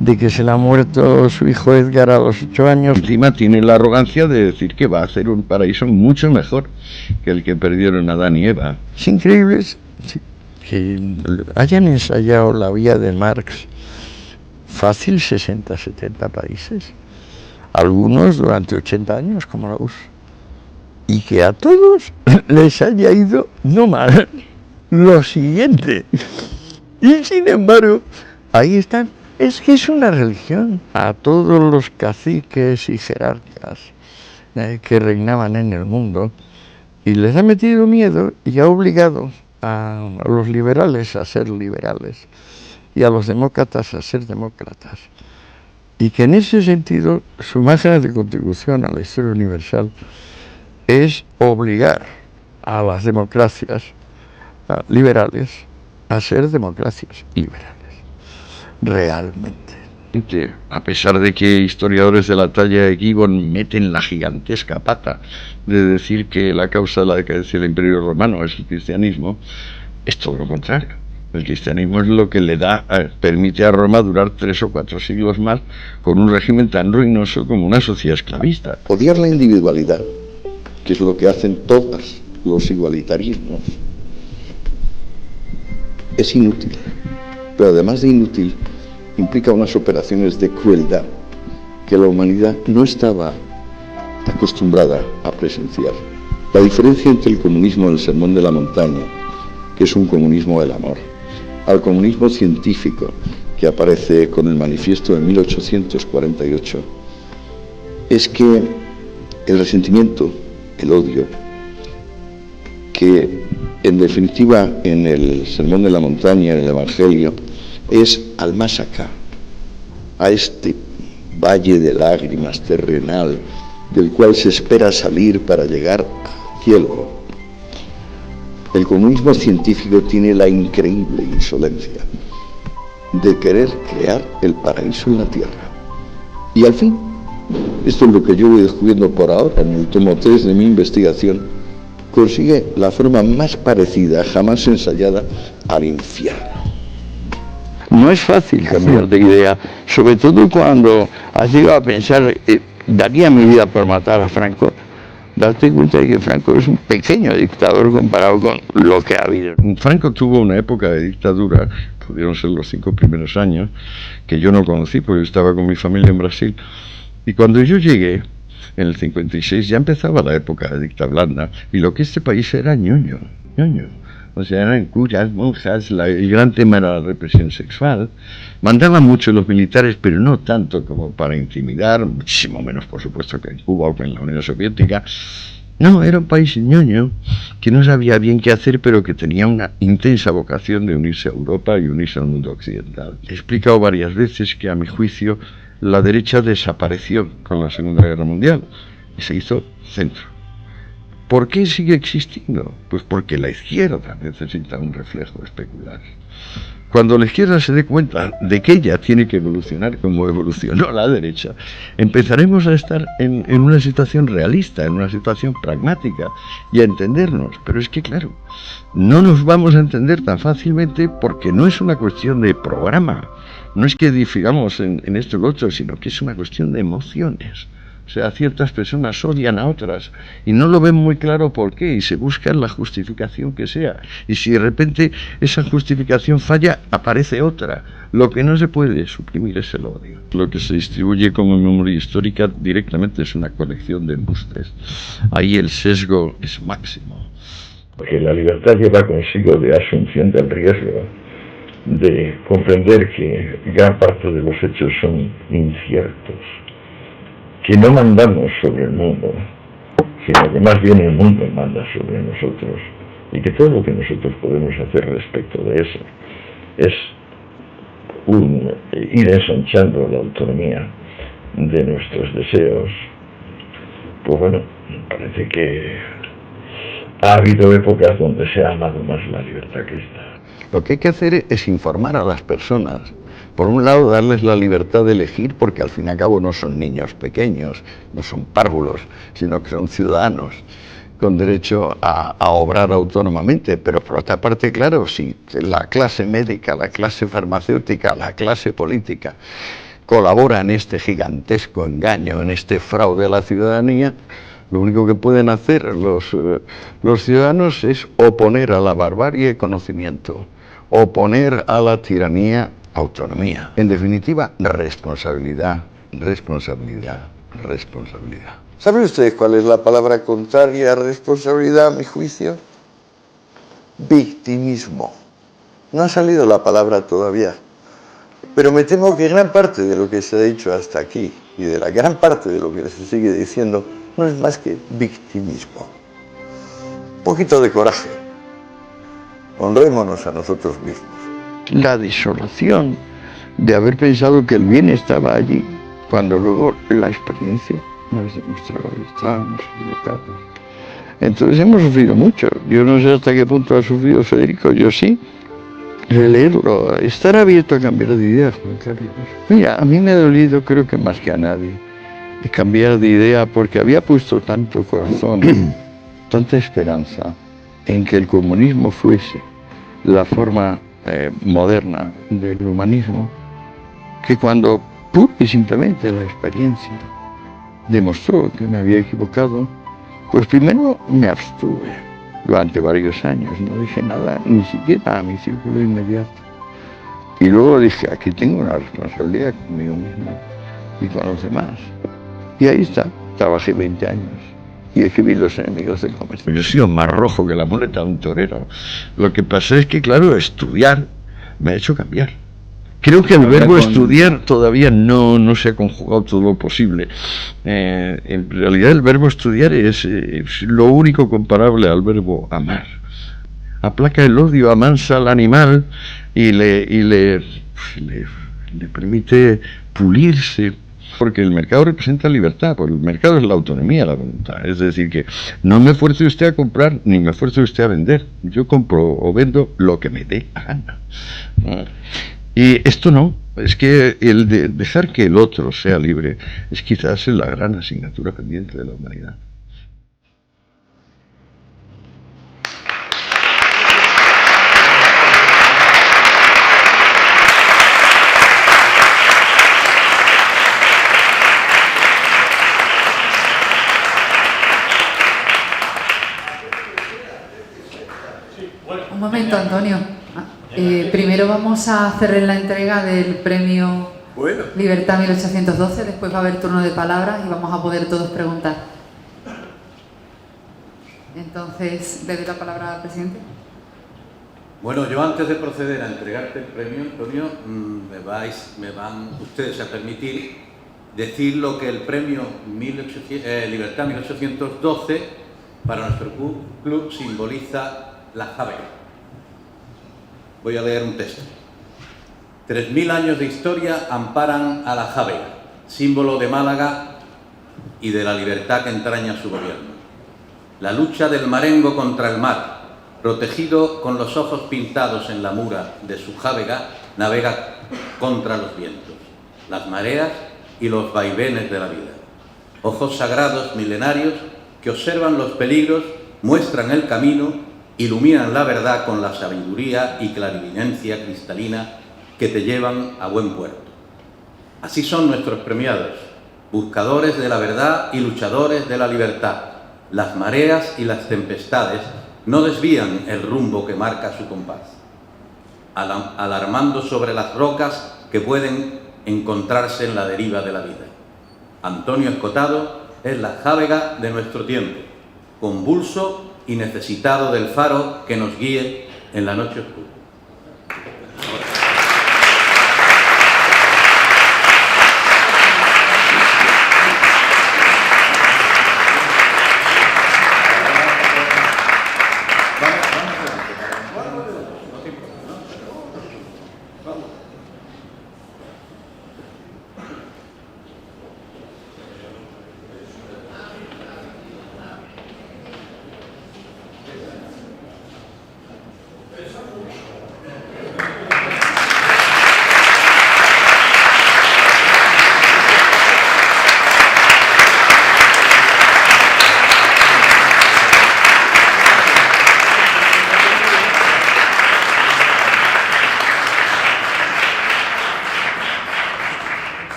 de que se le ha muerto su hijo Edgar a los 8 años. Encima tiene la arrogancia de decir que va a hacer un paraíso mucho mejor que el que perdieron Adán y Eva. Es increíble que hayan ensayado la vía de Marx fácil 60-70 países, algunos durante 80 años como la USA, y que a todos les haya ido no mal. Lo siguiente, Y sin embargo, ahí están. Es que es una religión. A todos los caciques y jerarcas que reinaban en el mundo, y les ha metido miedo y ha obligado a los liberales a ser liberales y a los demócratas a ser demócratas. Y que en ese sentido su máxima de contribución a la historia universal es obligar a las democracias liberales a ser democracias liberales, realmente. A pesar de que historiadores de la talla de Gibbon meten la gigantesca pata de decir que la causa de la decadencia del Imperio Romano es el cristianismo, es todo lo contrario. El cristianismo es lo que le permite a Roma durar 3 o 4 siglos más con un régimen tan ruinoso como una sociedad esclavista. Odiar la individualidad, que es lo que hacen todos los igualitarismos, es inútil. Pero además de inútil, implica unas operaciones de crueldad que la humanidad no estaba acostumbrada a presenciar. La diferencia entre el comunismo del Sermón de la Montaña, que es un comunismo del amor, al comunismo científico, que aparece con el manifiesto de 1848, es que el resentimiento, el odio, que en definitiva en el Sermón de la Montaña, en el Evangelio, es al más acá, a este valle de lágrimas terrenal del cual se espera salir para llegar al cielo. El comunismo científico tiene la increíble insolencia de querer crear el paraíso en la tierra. Y al fin, esto es lo que yo voy descubriendo por ahora en el tomo 3 de mi investigación, consigue la forma más parecida, jamás ensayada, al infierno. No es fácil cambiar de idea, sobre todo cuando has llegado a pensar, daría mi vida por matar a Franco. Darte cuenta de que Franco es un pequeño dictador comparado con lo que ha habido. Franco tuvo una época de dictadura, pudieron ser los 5 primeros años, que yo no conocí porque yo estaba con mi familia en Brasil. Y cuando yo llegué, en el 56, ya empezaba la época de dictadura blanda, y lo que este país era ñoño. O sea, eran curas, monjas, el gran tema era la represión sexual. Mandaban mucho los militares, pero no tanto como para intimidar, muchísimo menos, por supuesto, que en Cuba o que en la Unión Soviética. No, era un país ñoño, que no sabía bien qué hacer, pero que tenía una intensa vocación de unirse a Europa y unirse al mundo occidental. He explicado varias veces que, a mi juicio, la derecha desapareció con la Segunda Guerra Mundial y se hizo centro. ¿Por qué sigue existiendo? Pues porque la izquierda necesita un reflejo especular. Cuando la izquierda se dé cuenta de que ella tiene que evolucionar como evolucionó la derecha, empezaremos a estar en una situación realista, en una situación pragmática y a entendernos. Pero es que, claro, no nos vamos a entender tan fácilmente porque no es una cuestión de programa, no es que difiramos en esto y lo otro, sino que es una cuestión de emociones. O sea, ciertas personas odian a otras y no lo ven muy claro por qué y se buscan la justificación que sea. Y si de repente esa justificación falla, aparece otra. Lo que no se puede suprimir es el odio. Lo que se distribuye como memoria histórica directamente es una colección de embustes. Ahí el sesgo es máximo. Porque la libertad lleva consigo de asunción del riesgo, de comprender que gran parte de los hechos son inciertos, que no mandamos sobre el mundo, sino que más bien el mundo manda sobre nosotros, y que todo lo que nosotros podemos hacer respecto de eso es ir ensanchando la autonomía de nuestros deseos. Pues bueno, parece que ha habido épocas donde se ha amado más la libertad que esta. Lo que hay que hacer es informar a las personas. Por un lado, darles la libertad de elegir, porque al fin y al cabo no son niños pequeños, no son párvulos, sino que son ciudadanos con derecho a obrar autónomamente. Pero por otra parte, claro, si la clase médica, la clase farmacéutica, la clase política colabora en este gigantesco engaño, en este fraude a la ciudadanía, lo único que pueden hacer los ciudadanos es oponer a la barbarie conocimiento, oponer a la tiranía autonomía. En definitiva, responsabilidad, responsabilidad, responsabilidad. ¿Saben ustedes cuál es la palabra contraria a responsabilidad, a mi juicio? Victimismo. No ha salido la palabra todavía. Pero me temo que gran parte de lo que se ha dicho hasta aquí y de la gran parte de lo que se sigue diciendo no es más que victimismo. Un poquito de coraje. Honrémonos a nosotros mismos. La desolación de haber pensado que el bien estaba allí, cuando luego la experiencia nos demostraba que estábamos equivocados. Entonces hemos sufrido mucho. Yo no sé hasta qué punto ha sufrido Federico, yo sí. Releerlo, estar abierto a cambiar de idea, Juan Carlos. Mira, a mí me ha dolido, creo que más que a nadie, de cambiar de idea porque había puesto tanto corazón, tanta esperanza en que el comunismo fuese la forma moderna del humanismo, que cuando pura y simplemente la experiencia demostró que me había equivocado, pues primero me abstuve. Durante varios años no dije nada, ni siquiera a mi círculo inmediato. Y luego dije, aquí tengo una responsabilidad conmigo mismo y con los demás. Y ahí está, trabajé 20 años y escribí Los enemigos del comercio. Yo he sido más rojo que la muleta de un torero. Lo que pasa es que, claro, estudiar me ha hecho cambiar. Creo que el verbo estudiar todavía no se ha conjugado todo lo posible. En realidad el verbo estudiar es lo único comparable al verbo amar. Aplaca el odio, amansa al animal y le permite pulirse. Porque el mercado representa libertad, porque el mercado es la autonomía, la voluntad. Es decir, que no me fuerce usted a comprar, ni me fuerce usted a vender. Yo compro o vendo lo que me dé la gana. Y esto no, es que el de dejar que el otro sea libre es quizás la gran asignatura pendiente de la humanidad. Un momento, Antonio. Primero vamos a hacer la entrega del premio Libertad 1812, después va a haber turno de palabras y vamos a poder todos preguntar. Entonces, ¿le doy la palabra al presidente? Bueno, yo antes de proceder a entregarte el premio, Antonio, me van ustedes a permitir decir lo que el premio Libertad 1812 para nuestro club simboliza la Jábega. Voy a leer un texto. 3000 años de historia amparan a la Jábega, símbolo de Málaga y de la libertad que entraña su gobierno. La lucha del marengo contra el mar, protegido con los ojos pintados en la mura de su Jábega, navega contra los vientos, las mareas y los vaivenes de la vida. Ojos sagrados milenarios que observan los peligros, muestran el camino, iluminan la verdad con la sabiduría y clarividencia cristalina que te llevan a buen puerto. Así son nuestros premiados, buscadores de la verdad y luchadores de la libertad. Las mareas y las tempestades no desvían el rumbo que marca su compás, alarmando sobre las rocas que pueden encontrarse en la deriva de la vida. Antonio Escotado es la Jábega de nuestro tiempo, convulso y necesitado del faro que nos guíe en la noche oscura.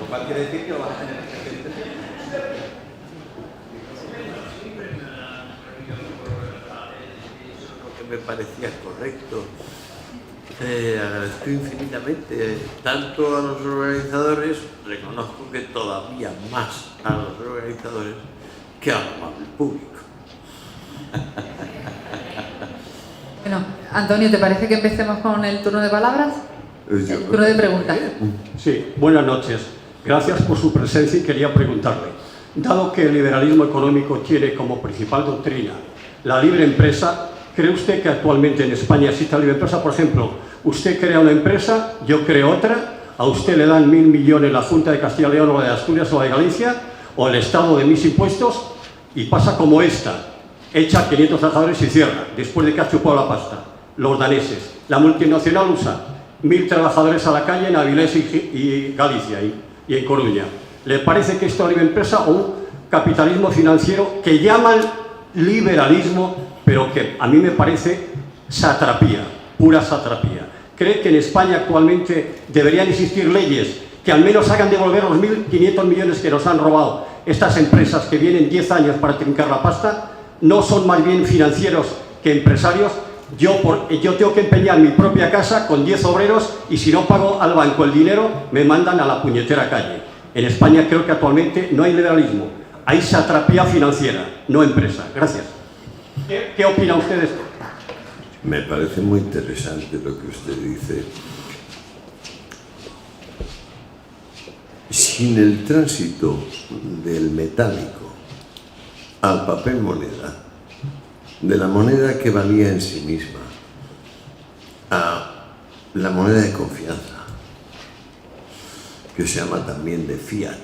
Lo cual quiere decir que lo vas a tener que hacer. Lo que me parecía correcto. Agradezco infinitamente tanto a los organizadores, reconozco que todavía más a los organizadores que al amable público. Bueno, Antonio, ¿te parece que empecemos con el turno de palabras? El turno de preguntas. Sí, buenas noches. Gracias por su presencia y quería preguntarle, dado que el liberalismo económico tiene como principal doctrina la libre empresa, ¿cree usted que actualmente en España existe la libre empresa? Por ejemplo, usted crea una empresa, yo creo otra, a usted le dan 1.000 millones la Junta de Castilla y León o la de Asturias o la de Galicia, o el Estado de mis impuestos, y pasa como esta, echa 500 trabajadores y cierra, después de que ha chupado la pasta, los daneses. La multinacional usa 1.000 trabajadores a la calle en Avilés y Galicia y en Coruña. ¿Le parece que esto es libre empresa o un capitalismo financiero que llaman liberalismo, pero que a mí me parece satrapía, pura satrapía? ¿Cree que en España actualmente deberían existir leyes que al menos hagan devolver los 1.500 millones que nos han robado estas empresas que vienen 10 años para trincar la pasta? ¿No son más bien financieros que empresarios? Yo tengo que empeñar mi propia casa con 10 obreros y si no pago al banco el dinero, me mandan a la puñetera calle. En España creo que actualmente no hay liberalismo, hay satrapía financiera, no empresa. Gracias. ¿Qué opina usted de esto? Me parece muy interesante lo que usted dice. Sin el tránsito del metálico al papel moneda, de la moneda que valía en sí misma a la moneda de confianza, que se llama también de fiat,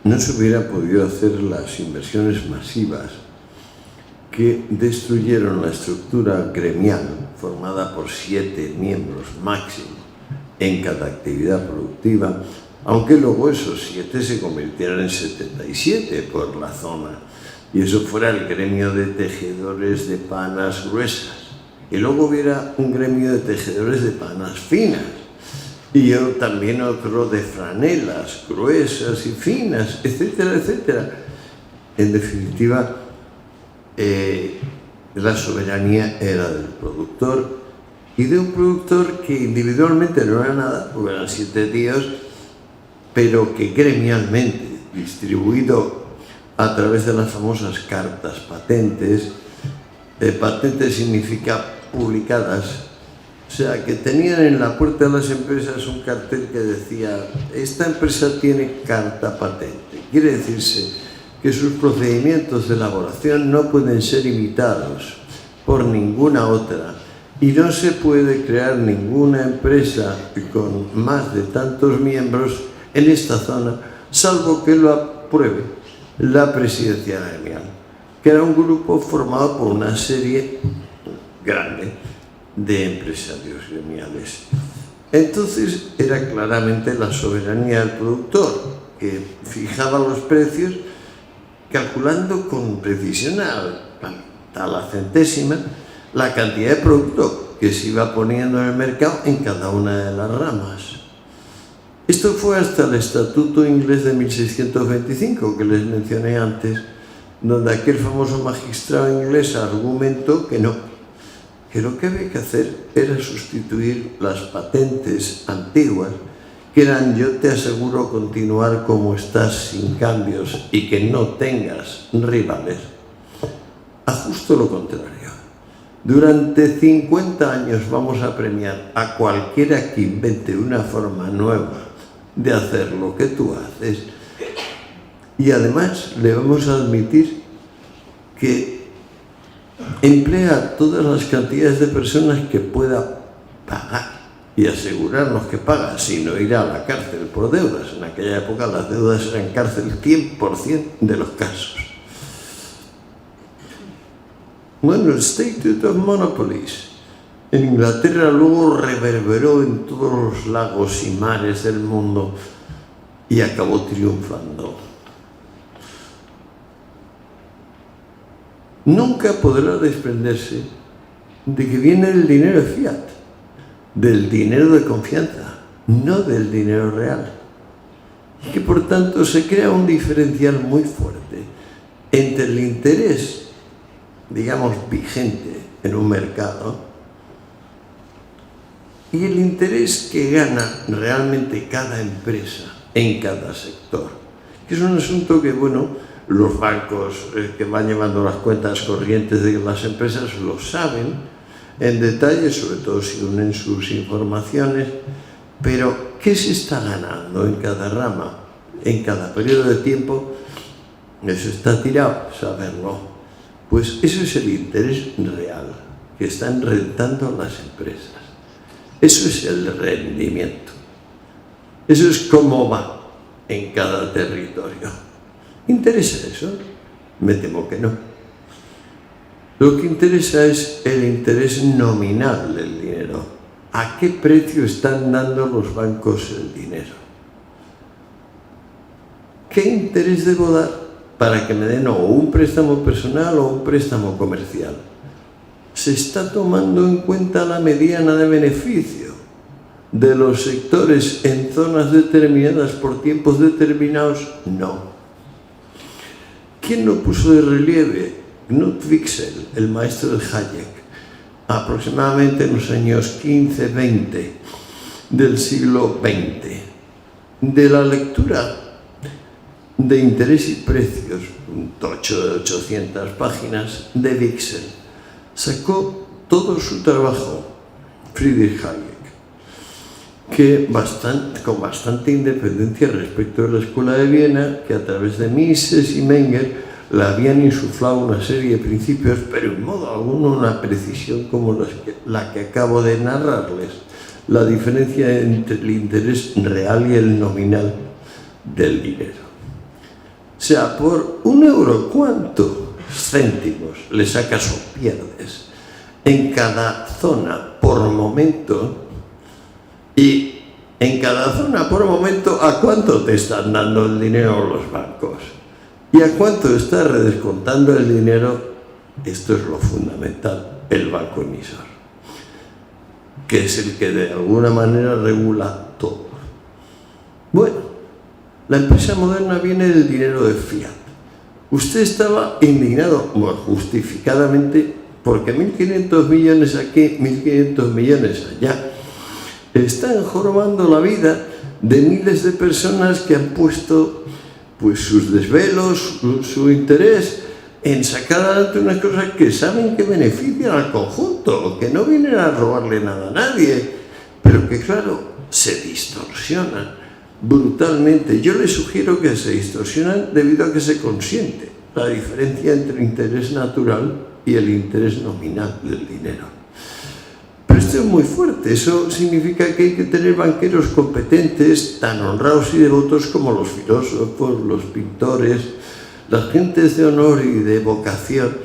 no se hubiera podido hacer las inversiones masivas que destruyeron la estructura gremial formada por 7 miembros máximo en cada actividad productiva, aunque luego esos 7 se convirtieran en 77 por la zona, y eso fuera el gremio de tejedores de panas gruesas, y luego hubiera un gremio de tejedores de panas finas, y también otro de franelas gruesas y finas, etcétera, etcétera. En definitiva, la soberanía era del productor, y de un productor que individualmente no era nada, porque eran 7 tíos, pero que gremialmente, distribuido a través de las famosas cartas patentes, patentes significa publicadas, o sea, que tenían en la puerta de las empresas un cartel que decía: esta empresa tiene carta patente. Quiere decirse que sus procedimientos de elaboración no pueden ser imitados por ninguna otra, y no se puede crear ninguna empresa con más de tantos miembros en esta zona, salvo que lo apruebe la presidencia gremial, que era un grupo formado por una serie grande de empresarios gremiales. Entonces era claramente la soberanía del productor, que fijaba los precios calculando con precisión a la centésima la cantidad de producto que se iba poniendo en el mercado en cada una de las ramas. Esto fue hasta el Estatuto Inglés de 1625, que les mencioné antes, donde aquel famoso magistrado inglés argumentó que no, que lo que había que hacer era sustituir las patentes antiguas, que eran: yo te aseguro continuar como estás sin cambios y que no tengas rivales, a justo lo contrario. Durante 50 años vamos a premiar a cualquiera que invente una forma nueva de hacer lo que tú haces, y además le vamos a admitir que emplea todas las cantidades de personas que pueda pagar y asegurarnos que paga, si no irá a la cárcel por deudas. En aquella época las deudas eran cárcel 100% de los casos. Bueno, el Statute of Monopolies en Inglaterra luego reverberó en todos los lagos y mares del mundo y acabó triunfando. Nunca podrá desprenderse de que viene el dinero de fiat, del dinero de confianza, no del dinero real. Y que por tanto se crea un diferencial muy fuerte entre el interés, digamos, vigente en un mercado y el interés que gana realmente cada empresa en cada sector. Que es un asunto que, bueno, los bancos que van llevando las cuentas corrientes de las empresas lo saben en detalle, sobre todo si unen sus informaciones, pero ¿qué se está ganando en cada rama, en cada periodo de tiempo? Eso está tirado, saberlo. Pues eso es el interés real que están rentando las empresas. Eso es el rendimiento. Eso es cómo va en cada territorio. ¿Interesa eso? Me temo que no. Lo que interesa es el interés nominal del dinero. ¿A qué precio están dando los bancos el dinero? ¿Qué interés debo dar para que me den o un préstamo personal o un préstamo comercial? ¿Se está tomando en cuenta la mediana de beneficio de los sectores en zonas determinadas por tiempos determinados? No. ¿Quién lo puso de relieve? Knut Wicksell, el maestro de Hayek, aproximadamente en los años 15-20 del siglo XX. De la lectura de Interés y Precios, un tocho de 800 páginas, de Wicksell, sacó todo su trabajo, Friedrich Hayek, que con bastante independencia respecto de la Escuela de Viena, que a través de Mises y Menger le habían insuflado una serie de principios, pero en modo alguno una precisión como la que acabo de narrarles, la diferencia entre el interés real y el nominal del dinero. O sea, por €1, ¿cuántos céntimos le sacas o pierdes en cada zona por momento? Y en cada zona por momento, ¿a cuánto te están dando el dinero los bancos? ¿Y a cuánto está redescontando el dinero? Esto es lo fundamental, el banco emisor, que es el que de alguna manera regula todo. Bueno, la empresa moderna viene del dinero de fiat. Usted estaba indignado, bueno, justificadamente, porque 1.500 millones aquí, 1.500 millones allá, están jorobando la vida de miles de personas que han puesto pues sus desvelos, su interés en sacar adelante unas cosas que saben que benefician al conjunto, que no vienen a robarle nada a nadie, pero que claro, se distorsionan brutalmente. Yo les sugiero que se distorsionan debido a que se consiente la diferencia entre el interés natural y el interés nominal del dinero. Pero esto es muy fuerte. Eso significa que hay que tener banqueros competentes, tan honrados y devotos como los filósofos, los pintores, las gentes de honor y de vocación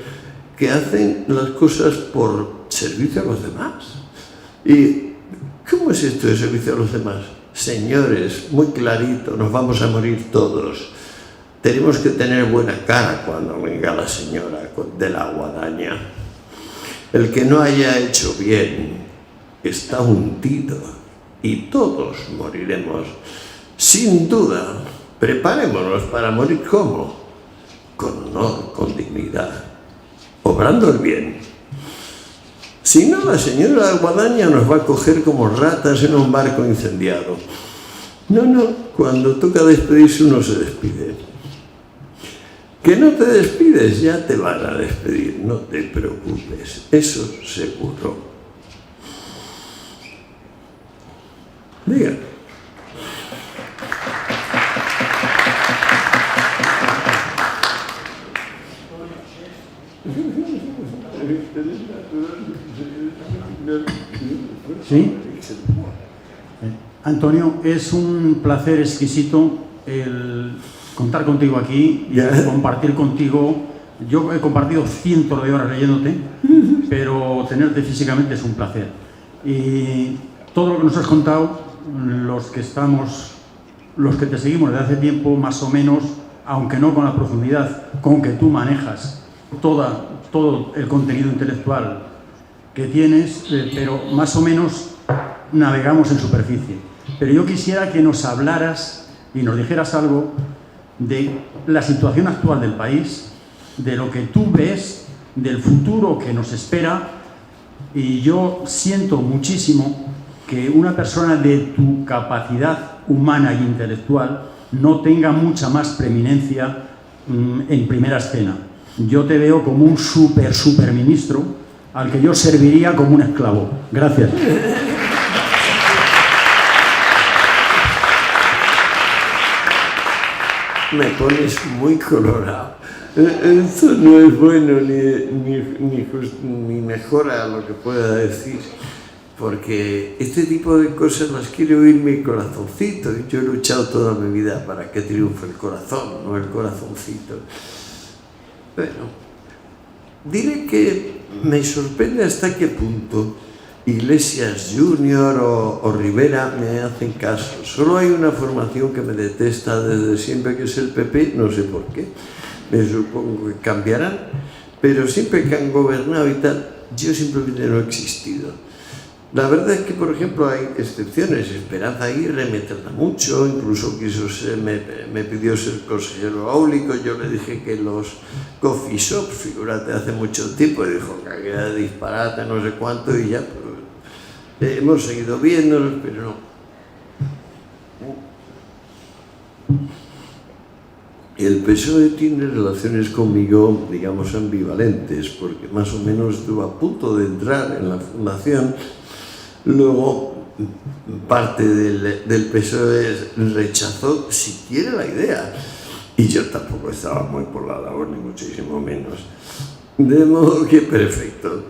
que hacen las cosas por servicio a los demás. ¿Y cómo es esto de servicio a los demás? Señores, muy clarito, nos vamos a morir todos. Tenemos que tener buena cara cuando venga la señora de la guadaña. El que no haya hecho bien está hundido y todos moriremos. Sin duda, preparémonos para morir ¿cómo? Con honor, con dignidad, obrando el bien. Si no, la señora de la guadaña nos va a coger como ratas en un barco incendiado. No, cuando toca despedirse uno se despide. Que no te despides, ya te van a despedir, no te preocupes, eso seguro. Diga. ¿Sí? Antonio, es un placer exquisito el contar contigo aquí y compartir contigo. Yo he compartido cientos de horas leyéndote, pero tenerte físicamente es un placer. Y todo lo que nos has contado, los que te seguimos desde hace tiempo, más o menos, aunque no con la profundidad con que tú manejas todo el contenido intelectual que tienes, pero más o menos navegamos en superficie. pero yo quisiera que nos hablaras y nos dijeras algo de la situación actual del país, de lo que tú ves, del futuro que nos espera. Y yo siento muchísimo que una persona de tu capacidad humana e intelectual no tenga mucha más preeminencia en primera escena. Yo te veo como un super ministro al que yo serviría como un esclavo. Gracias. Me pones muy colorado. Esto no es bueno ni mejora lo que pueda decir, porque este tipo de cosas las quiere oír mi corazoncito. Yo he luchado toda mi vida para que triunfe el corazón, no el corazoncito. Bueno, diré que me sorprende hasta qué punto Iglesias Junior o Rivera me hacen caso. Solo hay una formación que me detesta desde siempre, que es el PP, no sé por qué. Me supongo que cambiarán, pero siempre que han gobernado y tal, yo simplemente no he existido. La verdad es que, por ejemplo, hay excepciones. Esperanza Aguirre me trata mucho, incluso me pidió ser consejero áulico. Yo le dije que los coffee shops, figúrate, hace mucho tiempo, y dijo que aquella disparate, no sé cuánto, y ya pues, hemos seguido viéndolos, pero no. El PSOE tiene relaciones conmigo, digamos, ambivalentes, porque más o menos estuvo a punto de entrar en la fundación. Luego, parte del PSOE rechazó siquiera la idea, y yo tampoco estaba muy por la labor, ni muchísimo menos. De modo que perfecto.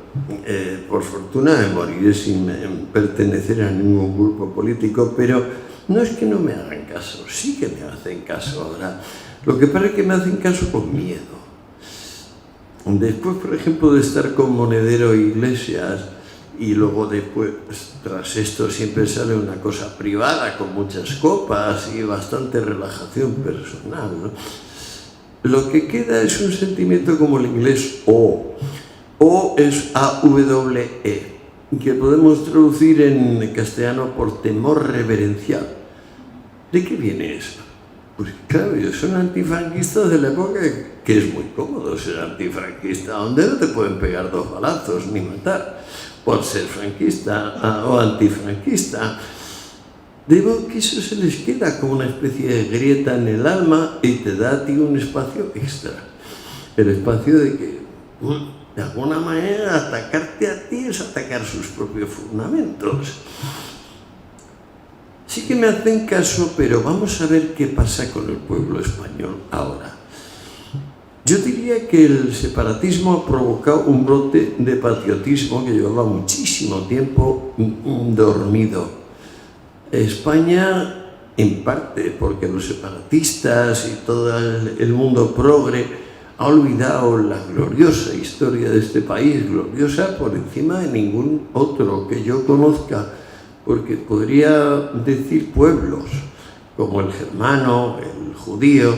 Por fortuna me moriré sin pertenecer a ningún grupo político, pero no es que no me hagan caso, sí que me hacen caso ahora. Lo que pasa es que me hacen caso con miedo. Después, por ejemplo, de estar con Monedero e Iglesias, y luego después, tras esto, siempre sale una cosa privada con muchas copas y bastante relajación personal, ¿no? Lo que queda es un sentimiento como el inglés O. O es A-W-E, que podemos traducir en castellano por temor reverencial. ¿De qué viene eso? Pues claro, yo soy un antifranquista de la época que es muy cómodo ser antifranquista, donde no te pueden pegar 2 balazos ni matar por ser franquista o antifranquista. Digo que eso se les queda como una especie de grieta en el alma y te da a ti un espacio extra. El espacio de que, de alguna manera, atacarte a ti es atacar sus propios fundamentos. Sí que me hacen caso, pero vamos a ver qué pasa con el pueblo español ahora. Yo diría que el separatismo ha provocado un brote de patriotismo que llevaba muchísimo tiempo dormido. España, en parte porque los separatistas y todo el mundo progre ha olvidado la gloriosa historia de este país, gloriosa por encima de ningún otro que yo conozca, porque podría decir pueblos, como el germano, el judío,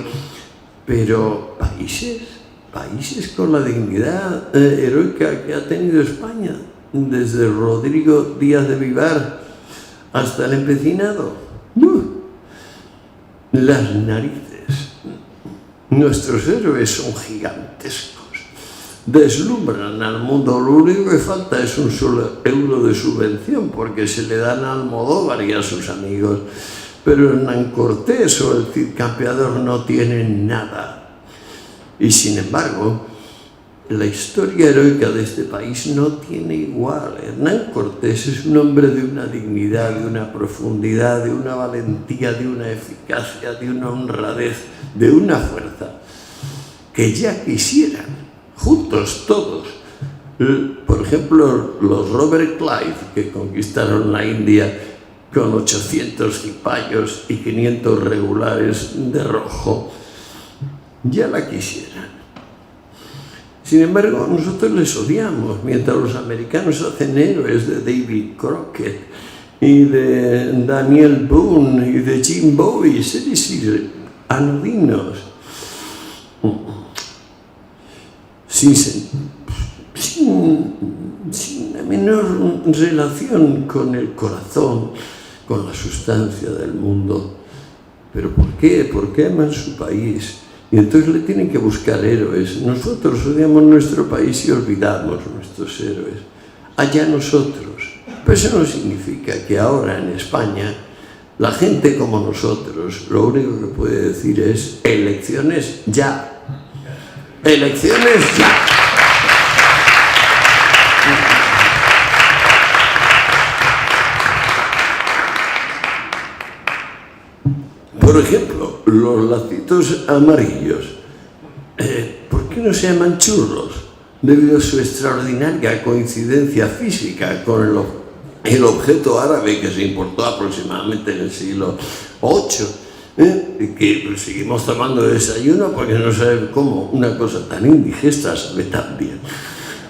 pero países con la dignidad heroica que ha tenido España, desde Rodrigo Díaz de Vivar hasta el empecinado. Las narices. Nuestros héroes son gigantescos. Deslumbran al mundo. Lo único que falta es un solo euro de subvención, porque se le dan a Almodóvar y a sus amigos. Pero Hernán Cortés o el Cid Campeador no tienen nada. Y sin embargo, la historia heroica de este país no tiene igual. Hernán Cortés es un hombre de una dignidad, de una profundidad, de una valentía, de una eficacia, de una honradez, de una fuerza, que ya quisieran, juntos todos. Por ejemplo, los Robert Clive, que conquistaron la India con 800 cipayos y 500 regulares de rojo, ya la quisieran. Sin embargo, nosotros les odiamos, mientras los americanos hacen héroes de David Crockett y de Daniel Boone y de Jim Bowie, seres anodinos, sin la menor relación con el corazón con la sustancia del mundo. ¿Pero por qué? ¿Por qué aman su país? Y entonces le tienen que buscar héroes. Nosotros odiamos nuestro país y olvidamos nuestros héroes. Allá nosotros. Pero eso no significa que ahora en España la gente como nosotros lo único que puede decir es elecciones ya. Elecciones ya. Por ejemplo, los lacitos amarillos, ¿por qué no se llaman churros? Debido a su extraordinaria coincidencia física con el objeto árabe que se importó aproximadamente en el siglo VIII, y que seguimos tomando desayuno porque no sabe cómo una cosa tan indigesta sabe tan bien.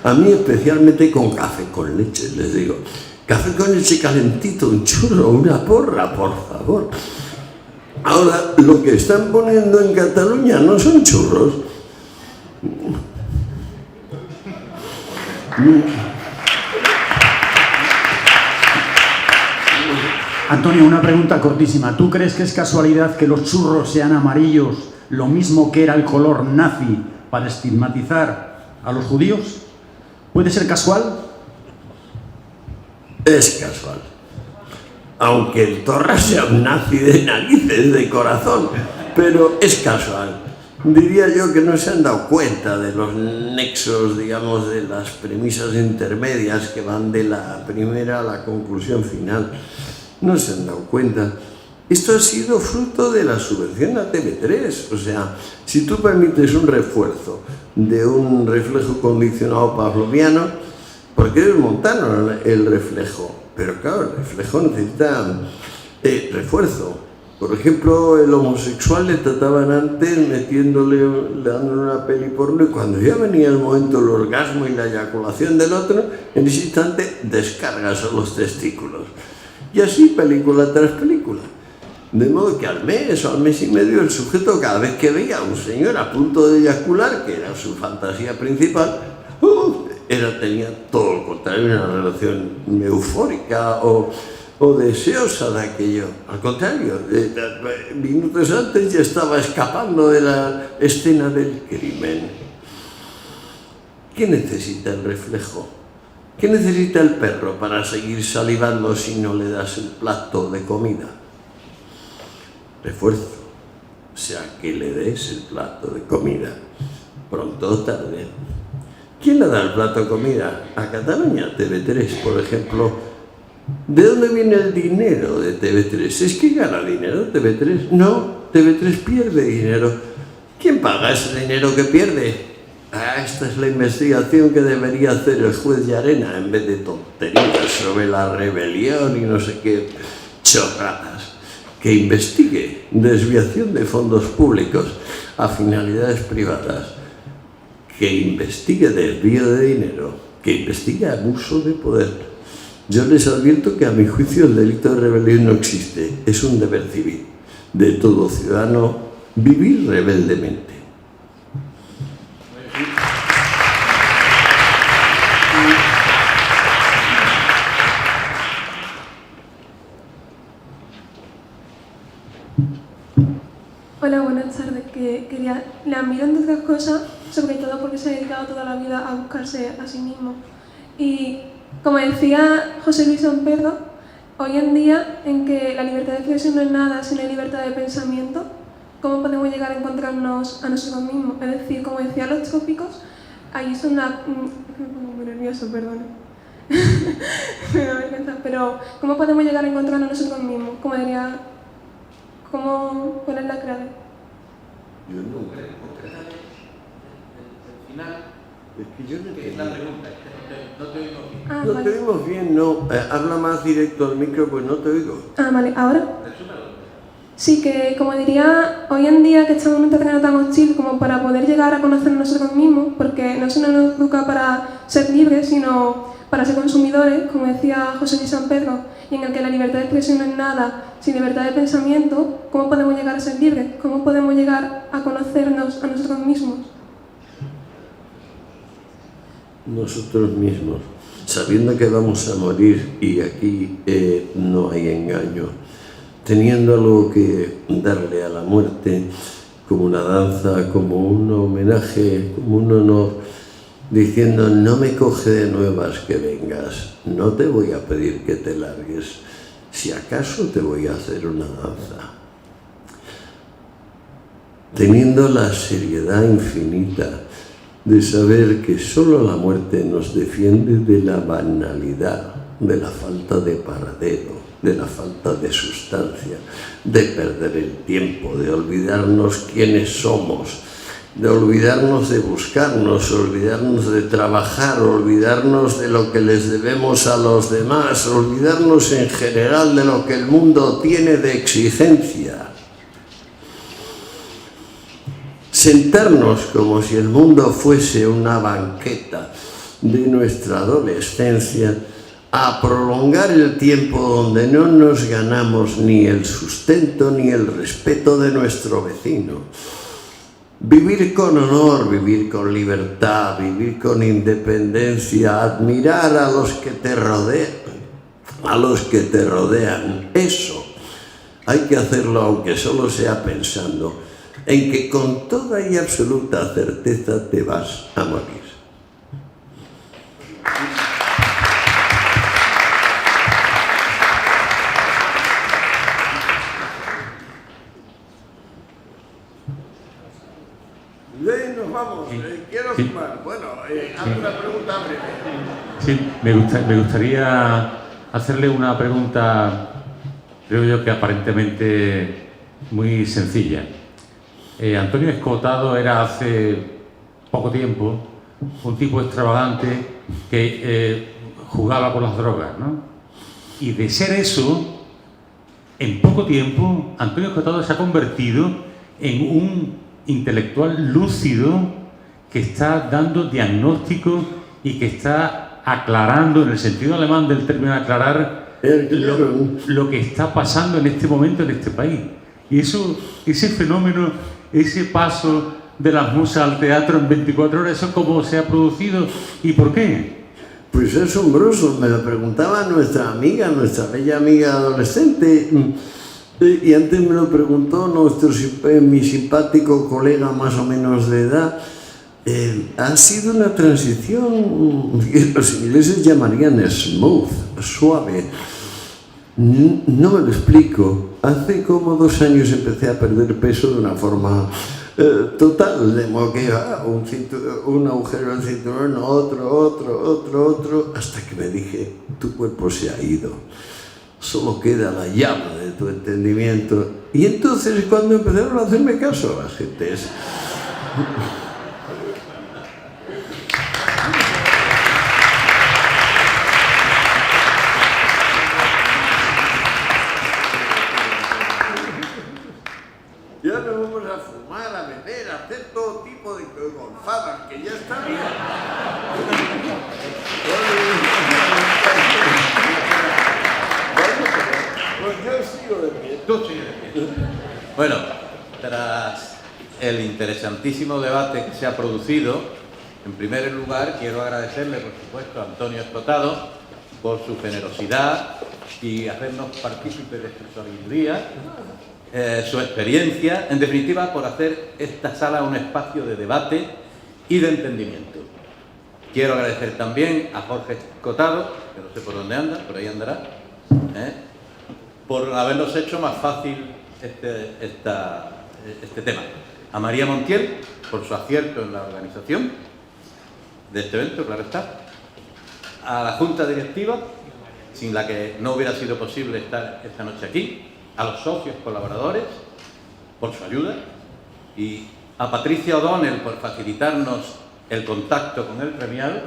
A mí especialmente con café con leche, les digo. Café con leche calentito, un churro, una porra, por favor. Ahora, lo que están poniendo en Cataluña no son churros. Antonio, una pregunta cortísima. ¿Tú crees que es casualidad que los churros sean amarillos, lo mismo que era el color nazi para estigmatizar a los judíos? ¿Puede ser casual? Es casual. Aunque el Torra sea un nazi de narices, de corazón, pero es casual. Diría yo que no se han dado cuenta de los nexos, digamos, de las premisas intermedias que van de la primera a la conclusión final. No se han dado cuenta. Esto ha sido fruto de la subvención a TV3. O sea, si tú permites un refuerzo de un reflejo condicionado pavloviano, porque es montano el reflejo. Pero claro, el reflejo necesita refuerzo. Por ejemplo, el homosexual le trataban antes dándole una peli porno, y cuando ya venía el momento del orgasmo y la eyaculación del otro, en ese instante descargas a los testículos. Y así película tras película. De modo que al mes o al mes y medio el sujeto, cada vez que veía a un señor a punto de eyacular, que era su fantasía principal, tenía todo lo contrario, una relación eufórica o deseosa de aquello. Al contrario, minutos antes ya estaba escapando de la escena del crimen. ¿Qué necesita el reflejo? ¿Qué necesita el perro para seguir salivando si no le das el plato de comida? Refuerzo. O sea, que le des el plato de comida. Pronto o tarde. ¿Quién le da el plato de comida? A Cataluña, TV3, por ejemplo. ¿De dónde viene el dinero de TV3? ¿Es que gana dinero TV3? No, TV3 pierde dinero. ¿Quién paga ese dinero que pierde? Esta es la investigación que debería hacer el juez Llarena en vez de tonterías sobre la rebelión y no sé qué chorradas. Que investigue desviación de fondos públicos a finalidades privadas. Que investigue desvío de dinero, que investigue abuso de poder. Yo les advierto que a mi juicio el delito de rebelión no existe, es un deber civil de todo ciudadano vivir rebeldemente. Hola, buenas tardes. Le admiro entre otras cosas, sobre todo porque se ha dedicado toda la vida a buscarse a sí mismo. Y como decía José Luis San Pedro, hoy en día, en que la libertad de expresión no es nada sin la libertad de pensamiento, ¿cómo podemos llegar a encontrarnos a nosotros mismos? Es decir, como decía los tópicos, ahí son una... Me pongo muy nervioso, perdón. Me da vergüenza, pero ¿cómo podemos llegar a encontrarnos a nosotros mismos? ¿Cuál es la clave? Yo no creo que el final. Es que yo no ¿Qué es la pregunta? No te oigo bien. No te oímos bien, no. Habla más directo al micro, pues no te oigo. Vale, ¿ahora? Sí, que como diría, hoy en día que estamos en un terreno tan hostil como para poder llegar a conocer nosotros mismos, porque no se nos educa para ser libres, sino para ser consumidores, como decía José Luis San Pedro, y en el que la libertad de expresión no es nada sin libertad de pensamiento, ¿cómo podemos llegar a ser libres? ¿Cómo podemos llegar a conocernos a nosotros mismos? Nosotros mismos. sabiendo que vamos a morir, y aquí no hay engaño, teniendo algo que darle a la muerte, como una danza, como un homenaje, como un honor, diciendo: no me coge de nuevas que vengas, no te voy a pedir que te largues, si acaso te voy a hacer una danza. Teniendo la seriedad infinita de saber que solo la muerte nos defiende de la banalidad, de la falta de paradero, de la falta de sustancia, de perder el tiempo, de olvidarnos quiénes somos, de olvidarnos de buscarnos, olvidarnos de trabajar, olvidarnos de lo que les debemos a los demás, olvidarnos en general de lo que el mundo tiene de exigencia. Sentarnos como si el mundo fuese una banqueta de nuestra adolescencia, a prolongar el tiempo donde no nos ganamos ni el sustento ni el respeto de nuestro vecino. Vivir con honor, vivir con libertad, vivir con independencia, admirar a los que te rodean, eso hay que hacerlo, aunque solo sea pensando en que con toda y absoluta certeza te vas a morir. Nos vamos, quiero sumar. Bueno, haz una pregunta breve. Sí, me gustaría hacerle una pregunta, creo yo que aparentemente muy sencilla. Antonio Escotado era hace poco tiempo un tipo extravagante que jugaba con las drogas, ¿no? Y de ser eso, en poco tiempo, Antonio Escotado se ha convertido en un intelectual lúcido que está dando diagnóstico y que está aclarando, en el sentido alemán del término aclarar, lo que está pasando en este momento en este país. Y eso, ese fenómeno, ese paso de las musas al teatro en 24 horas, ¿eso cómo se ha producido y por qué? Pues es asombroso, me lo preguntaba nuestra amiga, nuestra bella amiga adolescente, y antes me lo preguntó mi simpático colega más o menos de edad. Ha sido una transición que los ingleses llamarían smooth, suave. No me lo explico. Hace como 2 años empecé a perder peso de una forma total, de modo que un agujero en el cinturón, otro, hasta que me dije: tu cuerpo se ha ido, solo queda la llama de tu entendimiento. Y entonces, cuando empezaron a hacerme caso las gentes, ya nos vamos a fumar, a beber, a hacer todo tipo de golfadas, que ya está bien. Pues yo sigo de pie. Tú sigues de pie. Bueno, tras el interesantísimo debate que se ha producido, en primer lugar quiero agradecerle, por supuesto, a Antonio Escotado por su generosidad y hacernos partícipes de su sabiduría, su experiencia, en definitiva, por hacer esta sala un espacio de debate y de entendimiento. Quiero agradecer también a Jorge Escotado, que no sé por dónde anda, por ahí andará, por habernos hecho más fácil este tema. A María Montiel, por su acierto en la organización de este evento, claro está. A la Junta Directiva, sin la que no hubiera sido posible estar esta noche aquí. A los socios colaboradores, por su ayuda. Y a Patricia O'Donnell, por facilitarnos el contacto con el premiado.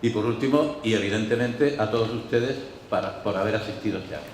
Y por último, y evidentemente, a todos ustedes por haber asistido este año.